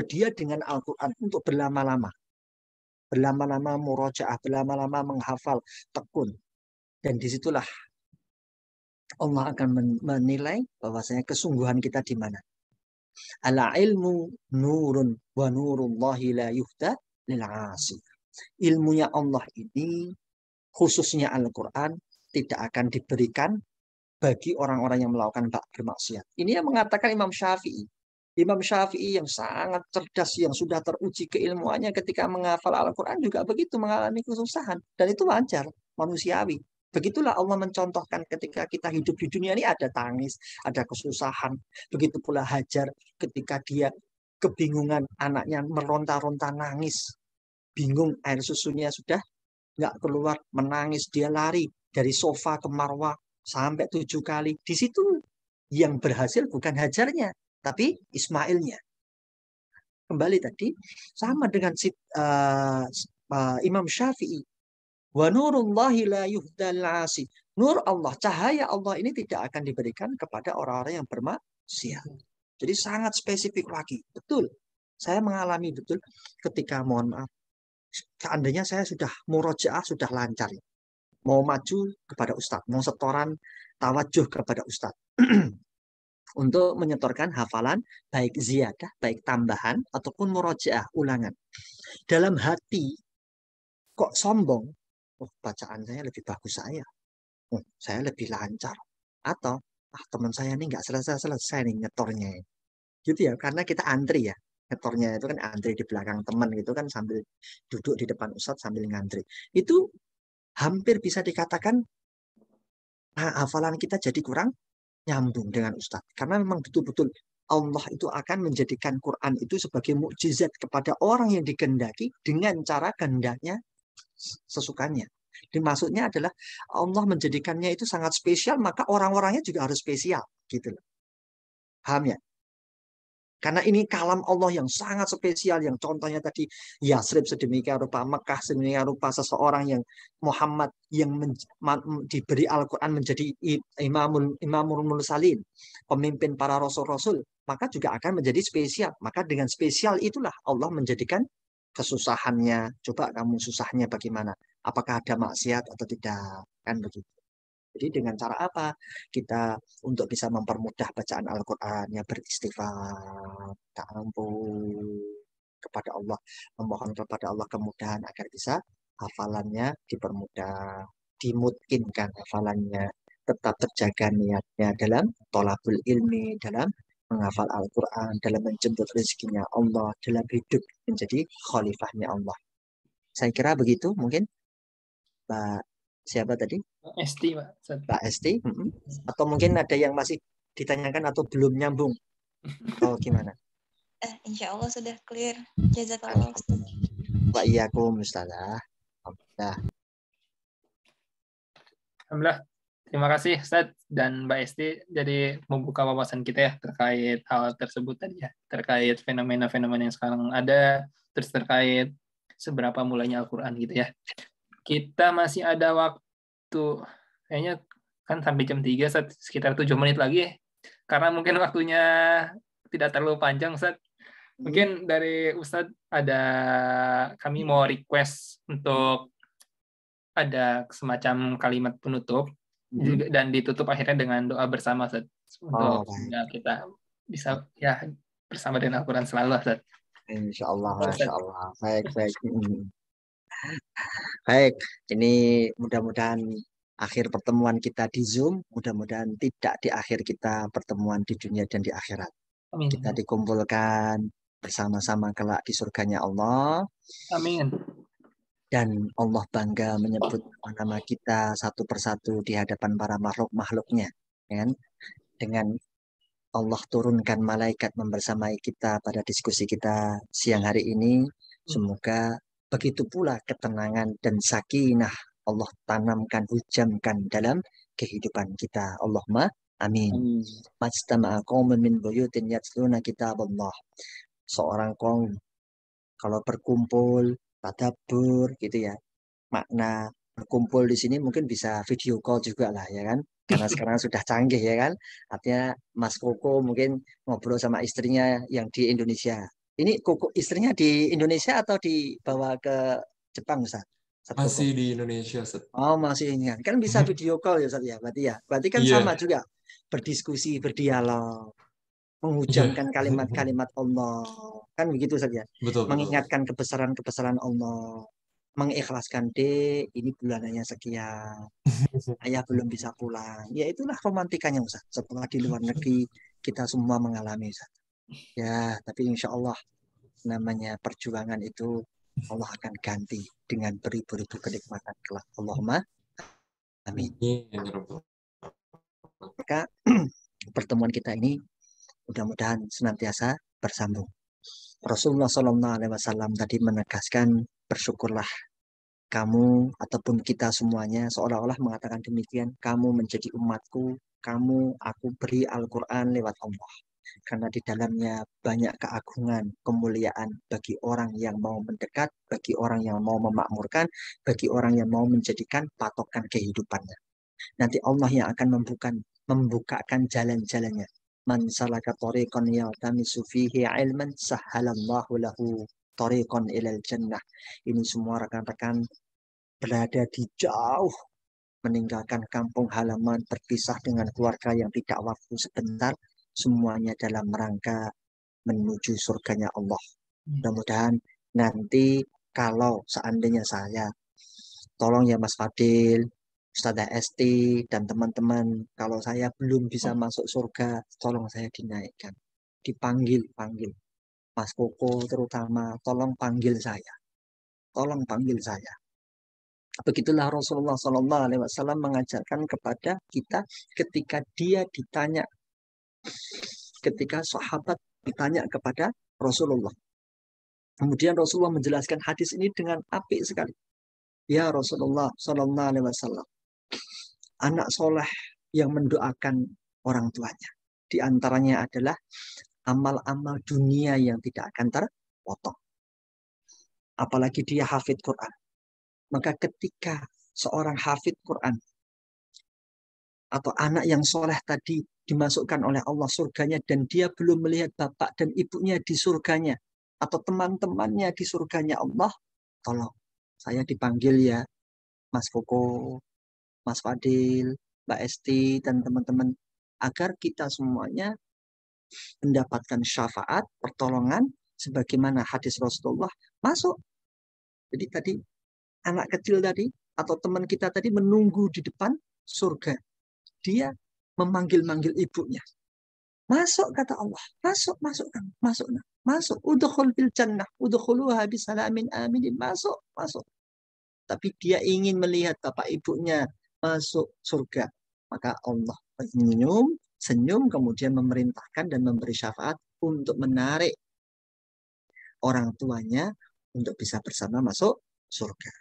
dia dengan Al-Quran untuk berlama-lama murojaah, berlama-lama menghafal, tekun. Dan disitulah Allah akan menilai bahwasanya kesungguhan kita di mana. Ala ilmu nurun wa nurullahi la yuhda lil 'asi. Ilmunya Allah ini, khususnya Al-Quran, tidak akan diberikan bagi orang-orang yang melakukan bermaksiat. Ini yang mengatakan Imam Syafi'i. Imam Syafi'i yang sangat cerdas, yang sudah teruji keilmuannya ketika menghafal Al-Quran juga begitu mengalami kesusahan. Dan itu wajar, manusiawi. Begitulah Allah mencontohkan ketika kita hidup di dunia ini ada tangis, ada kesusahan. Begitu pula Hajar ketika dia kebingungan, anaknya meronta-ronta nangis. Bingung, air susunya sudah nggak keluar, menangis, dia lari dari sofa ke marwah sampai 7 kali. Di situ yang berhasil bukan Hajarnya, tapi Ismailnya. Kembali tadi, sama dengan Imam Syafi'i. Wa nurullahi la yuhdal 'asi. Nur Allah, cahaya Allah ini tidak akan diberikan kepada orang-orang yang bermaksiat. Jadi sangat spesifik lagi. Betul. Saya mengalami betul ketika, mohon maaf, seandainya saya sudah murojaah, sudah lancar. Mau maju kepada Ustadz, mau setoran tawajuh kepada Ustadz. Untuk menyetorkan hafalan, baik ziyadah, baik tambahan, ataupun murojaah, ulangan. Dalam hati, kok sombong? Oh, bacaan saya lebih bagus saya. Oh, saya lebih lancar. Atau, teman saya ini nggak selesai-selesai nih nyetornya. Gitu ya, karena kita antri ya. Nyetornya itu kan antri di belakang teman gitu kan, sambil duduk di depan Ustadz sambil ngantri. Itu hampir bisa dikatakan hafalan kita jadi kurang nyambung dengan Ustadz. Karena memang betul-betul Allah itu akan menjadikan Quran itu sebagai mukjizat kepada orang yang dikehendaki dengan cara kehendaknya sesukanya. Dan maksudnya adalah Allah menjadikannya itu sangat spesial, maka orang-orangnya juga harus spesial. Gitu loh. Paham ya? Karena ini kalam Allah yang sangat spesial, yang contohnya tadi Yasrib sedemikian rupa, Mekah sedemikian rupa, seseorang yang Muhammad yang diberi Al-Quran menjadi imamul mursalin, pemimpin para rasul-rasul, maka juga akan menjadi spesial. Maka dengan spesial itulah Allah menjadikan kesusahannya. Coba kamu susahnya bagaimana? Apakah ada maksiat atau tidak? Kan begitu. Jadi dengan cara apa kita untuk bisa mempermudah bacaan Al-Quran, ya beristighfar, tak ampun kepada Allah, memohon kepada Allah kemudahan agar bisa hafalannya dipermudah, dimungkinkan hafalannya, tetap terjaga niatnya dalam tholabul ilmi, dalam menghafal Al-Quran, dalam menjemput rezekinya Allah, dalam hidup menjadi khalifahnya Allah. Saya kira begitu mungkin, Mbak. Siapa tadi? Esti, Pak. Mbak Esti. Atau mungkin ada yang masih ditanyakan atau belum nyambung? Atau gimana? Insya Allah sudah clear. Jazakallah. Wa iyyakum ustazah. Alhamdulillah. Terima kasih Ustaz dan Mbak Esti. Jadi membuka wawasan kita ya terkait hal tersebut tadi ya. Terkait fenomena-fenomena yang sekarang ada. Terus terkait seberapa mulainya Al-Quran gitu ya. Kita masih ada waktu, kayaknya kan sampai jam 3, sekitar 7 menit lagi. Karena mungkin waktunya tidak terlalu panjang, Ustaz. Mungkin dari Ustaz kami mau request untuk ada semacam kalimat penutup, dan ditutup akhirnya dengan doa bersama, Ustaz. Untuk kita bisa ya bersama dengan Al-Quran selalu, Ustaz. Insya Allah, Masya Allah. Baik. Baik, ini mudah-mudahan akhir pertemuan kita di Zoom, mudah-mudahan tidak di akhir kita pertemuan di dunia dan di akhirat. Amin. Kita dikumpulkan bersama-sama kelak di surganya Allah. Amin. Dan Allah bangga menyebut nama kita satu persatu di hadapan para makhluk-makhluknya. Kan? Dengan Allah turunkan malaikat membersamai kita pada diskusi kita siang hari ini. Semoga begitu pula ketenangan dan sakinah Allah tanamkan, hujamkan dalam kehidupan kita. Allahumma Amin. Majtama'a qaumun min buyutin yatluna kitaballah. Seorang kaum kalau berkumpul, tadabbur gitu ya. Makna berkumpul di sini mungkin bisa video call juga lah ya kan. Karena sekarang sudah canggih ya kan. Artinya Mas Koko mungkin ngobrol sama istrinya yang di Indonesia. Ini Koko istrinya di Indonesia atau dibawa ke Jepang, Ustaz? Ustaz Koko. Masih di Indonesia, Ustaz. Oh, masih ini kan bisa video call ya, Ustaz ya. Berarti ya. Berarti kan Iya. sama juga. Berdiskusi, berdialog, menghujamkan kalimat-kalimat Allah. Kan begitu saja. Betul, betul. Mengingatkan kebesaran-kebesaran Allah. Mengikhlaskan, Dek, ini bulanannya sekian. Ayah belum bisa pulang. Ya itulah romantikanya, Ustaz. Setelah di luar negeri, kita semua mengalami, Ustaz. Ya, tapi insya Allah namanya perjuangan itu Allah akan ganti dengan beribu-ribu kenikmatan kelak. Allahumma amin. Maka pertemuan kita ini mudah-mudahan senantiasa bersambung. Rasulullah SAW tadi menegaskan, bersyukurlah kamu ataupun kita semuanya, seolah-olah mengatakan demikian, kamu menjadi umatku, aku beri Al-Quran lewat Allah. Karena di dalamnya banyak keagungan, kemuliaan bagi orang yang mau mendekat, bagi orang yang mau memakmurkan, bagi orang yang mau menjadikan patokan kehidupannya. Nanti Allah yang akan membukakan jalan-jalannya. Man salaka tariqan yaltamisu fihi ilman sahhalallahu lahu tariqan ilal jannah. Ini semua rekan-rekan berada di jauh, meninggalkan kampung halaman, berpisah dengan keluarga yang tidak waktu sebentar, semuanya dalam rangka menuju surganya Allah. Mudah-mudahan nanti kalau seandainya saya, tolong ya Mas Fadil, Ustazah Esti, dan teman-teman, kalau saya belum bisa masuk surga, tolong saya dinaikkan. Dipanggil. Mas Koko terutama, tolong panggil saya. Tolong panggil saya. Begitulah Rasulullah SAW mengajarkan kepada kita ketika dia ditanya, ketika sahabat ditanya kepada Rasulullah. Kemudian Rasulullah menjelaskan hadis ini dengan apik sekali. Ya Rasulullah SAW, anak soleh yang mendoakan orang tuanya. Di antaranya adalah amal-amal dunia yang tidak akan terpotong. Apalagi dia hafid Quran. Maka ketika seorang hafid Quran atau anak yang soleh tadi dimasukkan oleh Allah surganya dan dia belum melihat bapak dan ibunya di surganya atau teman-temannya di surganya Allah, tolong saya dipanggil ya Mas Koko, Mas Fadil, Mbak Esti, dan teman-teman agar kita semuanya mendapatkan syafaat, pertolongan sebagaimana hadis Rasulullah masuk. Jadi tadi anak kecil tadi atau teman kita tadi menunggu di depan surga. Dia memanggil-manggil ibunya. Masuk kata Allah. Masuk. Udkhul bil jannah. Udkhuluha bisalamin aminin. Masuk. Tapi dia ingin melihat bapak ibunya masuk surga. Maka Allah senyum kemudian memerintahkan dan memberi syafaat untuk menarik orang tuanya untuk bisa bersama masuk surga.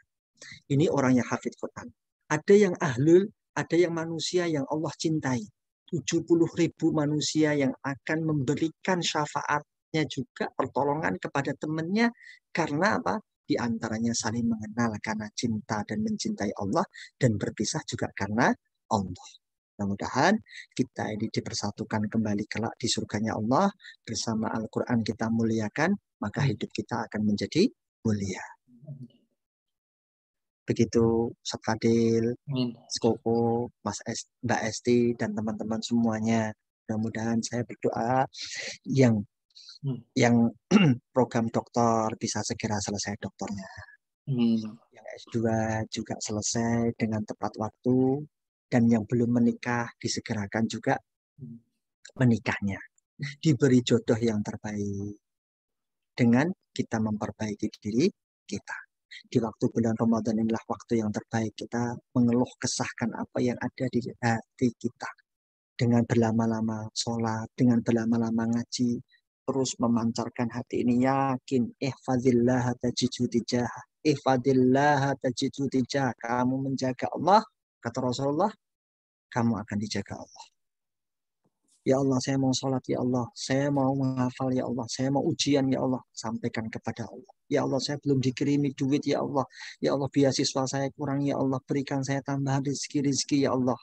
Ini orang yang hafid Quran. Ada yang ahlul, ada yang manusia yang Allah cintai. 70.000 manusia yang akan memberikan syafaatnya juga, pertolongan kepada temannya. Karena apa? Di antaranya saling mengenal karena cinta dan mencintai Allah. Dan berpisah juga karena Allah. Mudah-mudahan kita ini dipersatukan kembali kelak di surganya Allah. Bersama Al-Quran kita muliakan, maka hidup kita akan menjadi mulia. Begitu Ustaz Fadil, Skoko, Mbak Esti, dan teman-teman semuanya. Mudah-mudahan saya berdoa yang program dokter bisa segera selesai dokternya. Yang S2 juga selesai dengan tepat waktu. Dan yang belum menikah disegerakan juga menikahnya. Diberi jodoh yang terbaik. Dengan kita memperbaiki diri kita. Di waktu bulan Ramadan inilah waktu yang terbaik kita mengeluh kesahkan apa yang ada di hati kita. Dengan berlama-lama sholat, dengan berlama-lama ngaji, terus memancarkan hati ini yakin. Ihfadillah tajidu tijah. Ihfadillah tajidu tijah. Kamu menjaga Allah, kata Rasulullah, kamu akan dijaga Allah. Ya Allah, saya mau sholat, ya Allah. Saya mau menghafal, ya Allah. Saya mau ujian, ya Allah. Sampaikan kepada Allah. Ya Allah, saya belum dikirimi duit, ya Allah. Ya Allah, beasiswa saya kurang, ya Allah. Berikan saya tambahan rezeki, ya Allah.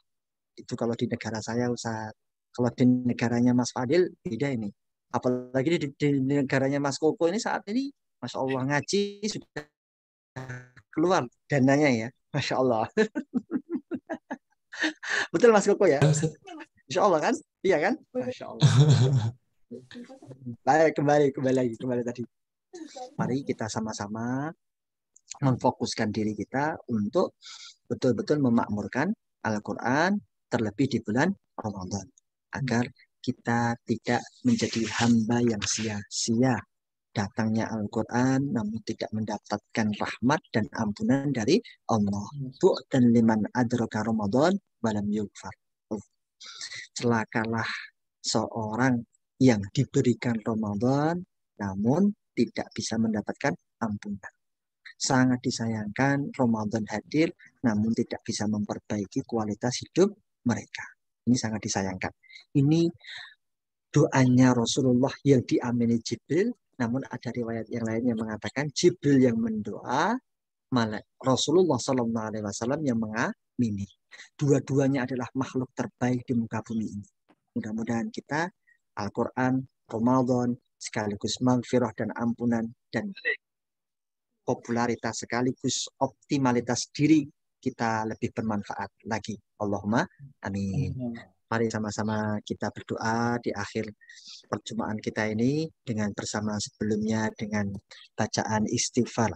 Itu kalau di negara saya, Ustaz. Kalau di negaranya Mas Fadil, beda ini. Apalagi di negaranya Mas Koko ini saat ini, Masya Allah, ngaji sudah keluar dananya ya. Masya Allah. Betul Mas Koko ya? Insya Allah kan? Iya kan? Masya Allah. Baik, kembali tadi. Mari kita sama-sama memfokuskan diri kita untuk betul-betul memakmurkan Al-Quran terlebih di bulan Ramadan. Agar kita tidak menjadi hamba yang sia-sia datangnya Al-Quran namun tidak mendapatkan rahmat dan ampunan dari Allah. Dan liman adraka Ramadan walam yughfar. Celakalah seorang yang diberikan Ramadan namun tidak bisa mendapatkan ampunan. Sangat disayangkan Ramadan hadir namun tidak bisa memperbaiki kualitas hidup mereka. Ini sangat disayangkan. Ini doanya Rasulullah yang diamini Jibril, namun ada riwayat yang lain yang mengatakan Jibril yang mendoa, malah Rasulullah SAW yang mengamini. Dua-duanya adalah makhluk terbaik di muka bumi ini. Mudah-mudahan kita Al-Quran, Ramadan, sekaligus maghfirah dan ampunan dan popularitas sekaligus optimalitas diri kita lebih bermanfaat lagi. Allahumma amin. Mari sama-sama kita berdoa di akhir perjumpaan kita ini dengan bersama sebelumnya dengan bacaan istighfar.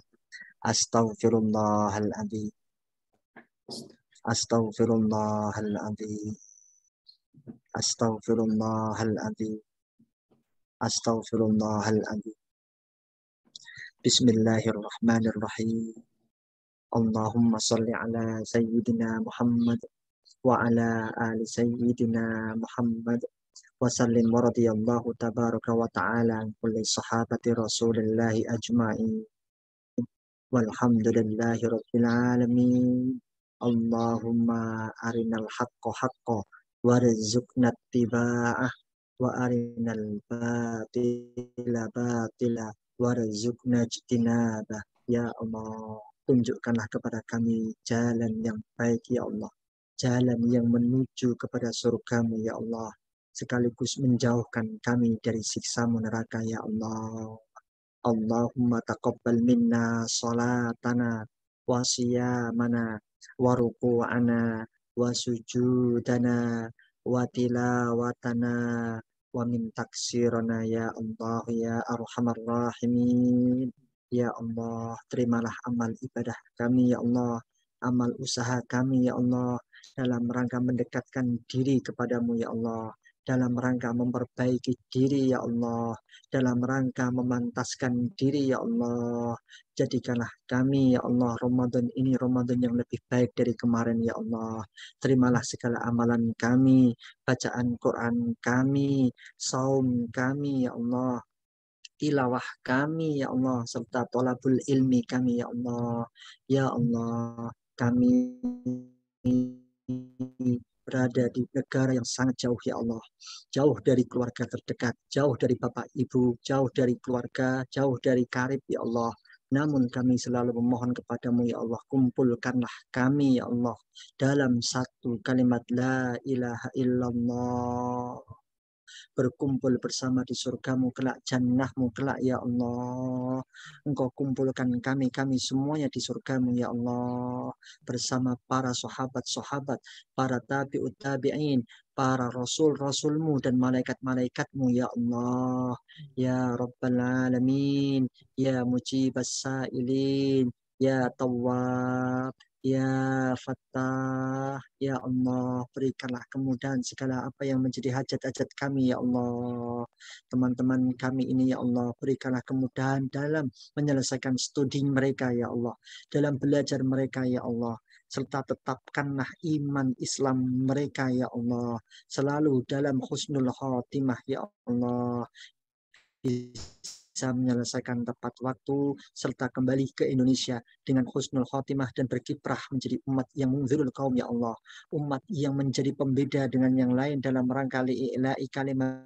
Astaghfirullahaladzim. Astaghfirullahaladzim. Astaghfirullahaladzim. Astaghfirullahaladzim. Bismillahirrahmanirrahim. Allahumma salli ala Sayyidina Muhammad wa ala ali Sayyidina Muhammad wa sallim wa radiyallahu tabaraka wa ta'ala an kulli sahabati Rasulillahi ajma'in walhamdulillahi rabbil alamin. Allahumma arinal haqqa haqqa warzuqna ittiba'ah wa arinal batila batila warzuqna ijtinabah. Ya Allah, tunjukkanlah kepada kami jalan yang baik ya Allah, jalan yang menuju kepada surgamu ya Allah, sekaligus menjauhkan kami dari siksa neraka ya Allah. Allahumma taqabbal minna salatana wa siyamana wa ruku'ana wa sujudana wa tilawatana wa min taksirana ya Allah ya arhamar rahimin. Ya Allah, terimalah amal ibadah kami ya Allah, amal usaha kami ya Allah, dalam rangka mendekatkan diri kepadamu ya Allah, dalam rangka memperbaiki diri ya Allah, dalam rangka memantaskan diri ya Allah. Jadikanlah kami ya Allah Ramadan ini Ramadan yang lebih baik dari kemarin ya Allah. Terimalah segala amalan kami, bacaan Quran kami, saum kami ya Allah, tilawah kami ya Allah, serta tolabul ilmi kami ya Allah. Ya Allah, kami berada di negara yang sangat jauh ya Allah, jauh dari keluarga terdekat, jauh dari bapak ibu, jauh dari keluarga, jauh dari karib ya Allah. Namun kami selalu memohon kepadamu ya Allah, kumpulkanlah kami ya Allah dalam satu kalimat la ilaha illallah, berkumpul bersama di surgamu kelak, jannahmu kelak ya Allah. Engkau kumpulkan kami semuanya di surgamu ya Allah, bersama para sahabat-sahabat, para tabi'ut tabi'in, para rasulmu dan malaikat-malaikatmu ya Allah. Ya Rabbal Alamin, ya Mujibas Sa'ilin, ya Tawwab, ya Fattah, ya Allah, berikanlah kemudahan segala apa yang menjadi hajat-hajat kami ya Allah. Teman-teman kami ini ya Allah, berikanlah kemudahan dalam menyelesaikan studi mereka ya Allah, dalam belajar mereka ya Allah, serta tetapkanlah iman Islam mereka ya Allah selalu dalam husnul khatimah ya Allah, bisa menyelesaikan tepat waktu, serta kembali ke Indonesia dengan husnul khotimah dan berkiprah menjadi umat yang munzirul kaum ya Allah. Umat yang menjadi pembeda dengan yang lain dalam rangka li'ila'i kalimat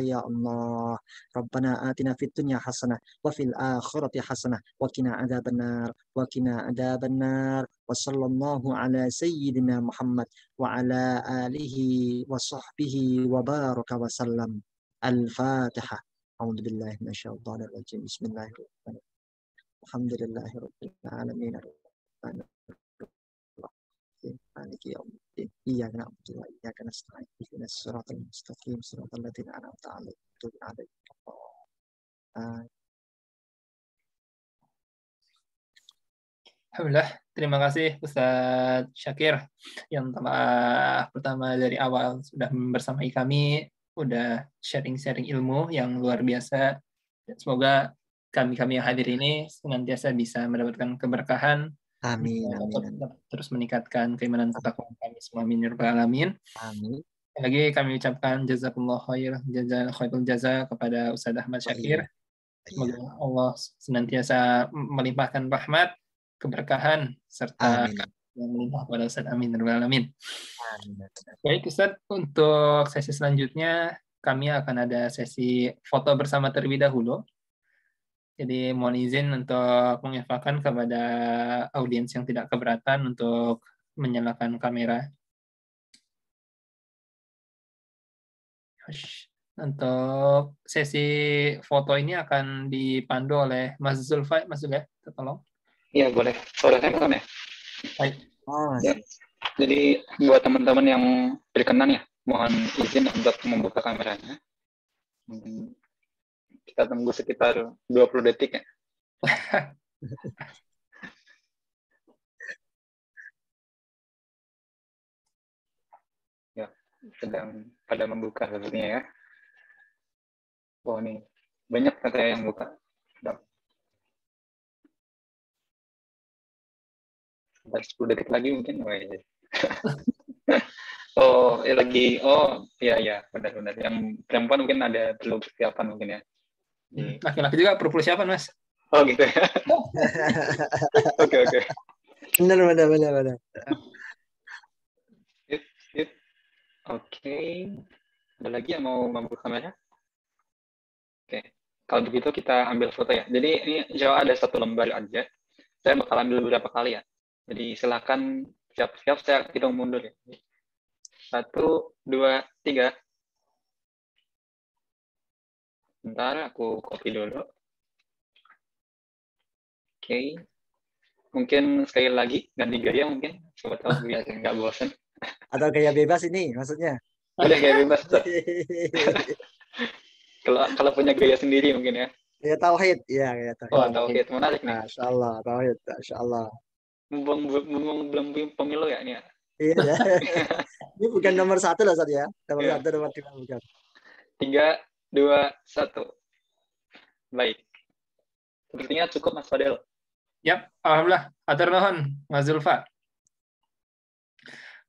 ya Allah. Rabbana atina fid dunya hasanah wa fil akhirati hasanah wa qina adzabannar wa qina adzabannar wa sallallahu ala sayyidina Muhammad wa ala alihi wa sahbihi wa baraka wa sallam. Al-Fatihah. A'udzu billahi minasyaitonir rajim. Bismillahirrahmanirrahim. Alhamdulillahirabbil alamin. Maliki yaumiddin. Iyyaka na'budu wa iyyaka nasta'in. Ihdinas siratal mustaqim, siratal ladzina an'amta 'alaihim. Alhamdulillah, terima kasih Ustadz Syakir yang telah pertama dari awal sudah bersamai kami, udah sharing-sharing ilmu yang luar biasa. Semoga kami yang hadir ini senantiasa bisa mendapatkan keberkahan. Amin. Terus meningkatkan keimanan ketakwaan kami semua, amin ya rabbal alamin. Amin. Lagi kami ucapkan jazakumullah khair, jazakumul jaza kepada Ustadz Ahmad Syakir. Semoga Allah senantiasa melimpahkan rahmat, keberkahan, serta yang melimpah pada Ustadz, amin ya rabbal alamin. Baik Ustadz, untuk sesi selanjutnya kami akan ada sesi foto bersama terlebih dahulu. Jadi mohon izin untuk menginfokan kepada audiens yang tidak keberatan untuk menyalakan kamera. Untuk sesi foto ini akan dipandu oleh Mas Zulfa, Mas Zulfa, tolong. Iya, boleh. Suara saya kan ya? Baik. Ya. Jadi buat teman-teman yang berkenan ya, mohon izin untuk membuka kameranya. Kita tunggu sekitar 20 detik ya. Ya, sedang pada membuka sepertinya ya. Oh, nih. Banyak katanya yang buka. Sekitar 10 detik lagi mungkin. Oh, iya. Oh, ya lagi. Oh, iya, benar-benar. Yang perempuan mungkin ada perlu persiapan mungkin ya. Laki-laki juga perlu persiapan, Mas. Oh, gitu ya. Oke. Benar. Sip. Oke. Ada lagi yang mau membuka kamera? Oke. Kalau begitu kita ambil foto ya. Jadi ini insya Allah ada satu lembar aja. Saya bakal ambil beberapa kali ya. Jadi silakan siap-siap, saya hitung mundur ya. 1, 2, 3. Bentar, aku copy dulu. Oke. Mungkin sekali lagi, ganti gaya mungkin. Coba tahu biar nggak bosan. Atau gaya bebas ini maksudnya? Ada gaya bebas. Kalau punya gaya sendiri mungkin ya. Ya tauhid, ya tauhid. Oh, tauhid, menarik nih. Masya Allah, tauhid, Masya Allah. Belum pemilu ya ini ya. Iya. Ini bukan nomor 1 loh Ustaz ya. Nomor 1, nomor 2 bukan. 3, 2, 1. Baik. Sepertinya cukup Mas Fadel. Yap, alhamdulillah. Atur nuhun, Mas Zulfa.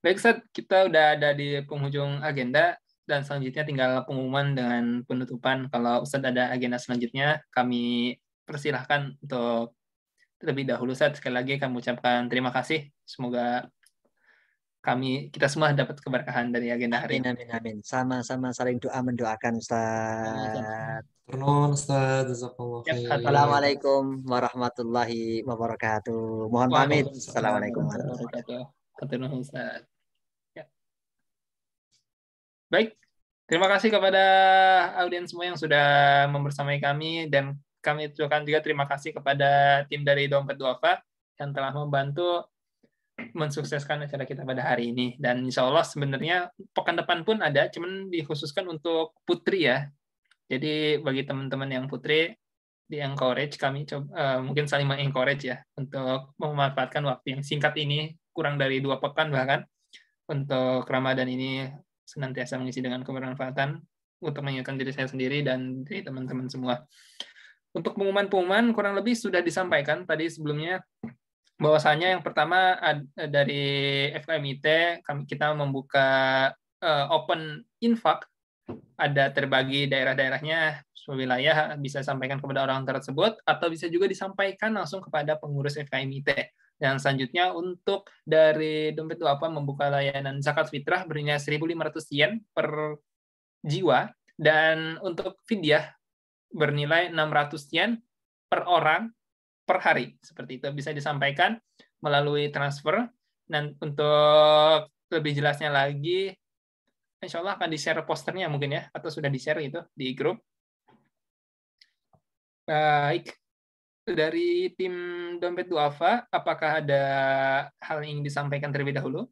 Baik, Ustaz, kita udah ada di penghujung agenda dan selanjutnya tinggal pengumuman dengan penutupan. Kita ada agenda selanjutnya, kami persilahkan untuk terlebih dahulu. Ustaz, sekali lagi kami ucapkan terima kasih. Semoga kita semua dapat keberkahan dari agenda hari ini. Amin. Sama-sama saling doa mendoakan Ustaz. Terima Ustaz. Assalamualaikum warahmatullahi wabarakatuh. Mohon pamit. Assalamualaikum warahmatullahi wabarakatuh. Ustaz. Ya. Baik, terima kasih kepada audiens semua yang sudah membersamai kami, dan kami ucapkan juga terima kasih kepada tim dari Dompet Duafa yang telah membantu mensukseskan acara kita pada hari ini. Dan insya Allah sebenarnya pekan depan pun ada, cuman dikhususkan untuk putri ya. Jadi bagi teman-teman yang putri, di-encourage, kami coba, mungkin saling meng-encourage ya, untuk memanfaatkan waktu yang singkat ini, kurang dari 2 pekan bahkan, untuk Ramadan ini senantiasa mengisi dengan kebermanfaatan untuk mengingatkan diri saya sendiri dan dari teman-teman semua. Untuk pengumuman kurang lebih sudah disampaikan tadi sebelumnya, bahwasanya yang pertama dari FKMIT kita membuka open infak, ada terbagi daerah-daerahnya wilayah bisa sampaikan kepada orang tersebut, atau bisa juga disampaikan langsung kepada pengurus FKMIT. Dan selanjutnya untuk dari Dompet Duafa membuka layanan zakat fitrah bernilai 1.500 yen per jiwa, dan untuk fidyah bernilai 600 yen per orang per hari. Seperti itu bisa disampaikan melalui transfer. Dan untuk lebih jelasnya lagi, insya Allah akan di-share posternya mungkin ya, atau sudah di-share itu di grup. Baik, dari tim Dompet Duafa, apakah ada hal yang ingin disampaikan terlebih dahulu?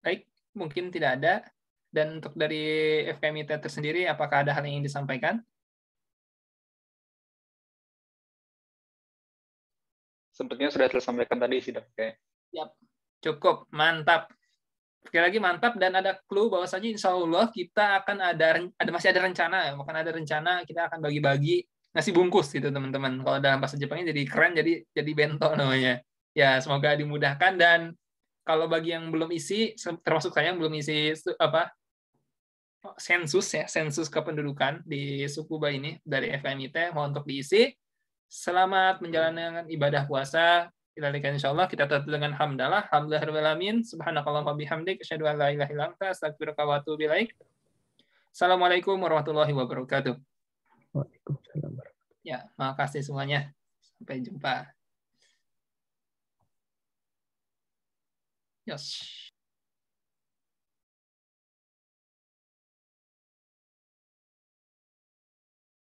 Baik, mungkin tidak ada. Dan untuk dari FKMIT tersendiri, apakah ada hal yang ingin disampaikan? Sepertinya sudah tersampaikan tadi sih, Dok. Yap, cukup, mantap. Sekali lagi mantap, dan ada clue bahwasanya insya Allah kita akan masih ada rencana, bahkan ada rencana kita akan bagi-bagi nasi bungkus gitu teman-teman. Kalau dalam bahasa Jepangnya jadi keren, jadi bento namanya. Ya, semoga dimudahkan. Dan kalau bagi yang belum isi, termasuk saya yang belum isi sensus kependudukan di Tsukuba ini dari FKMIT, mohon untuk diisi. Selamat menjalankan ibadah puasa. Insyaallah kita tutup dengan hamdalah. Alhamdulillahirrahmanirrahim. Subhanakallahumma wabihamdik. Asyhadu an la ilaha illa anta astaghfiruka wa atubu ilaik. Assalamualaikum warahmatullahi wabarakatuh. Waalaikumsalam. Ya, makasih semuanya. Sampai jumpa. Yes.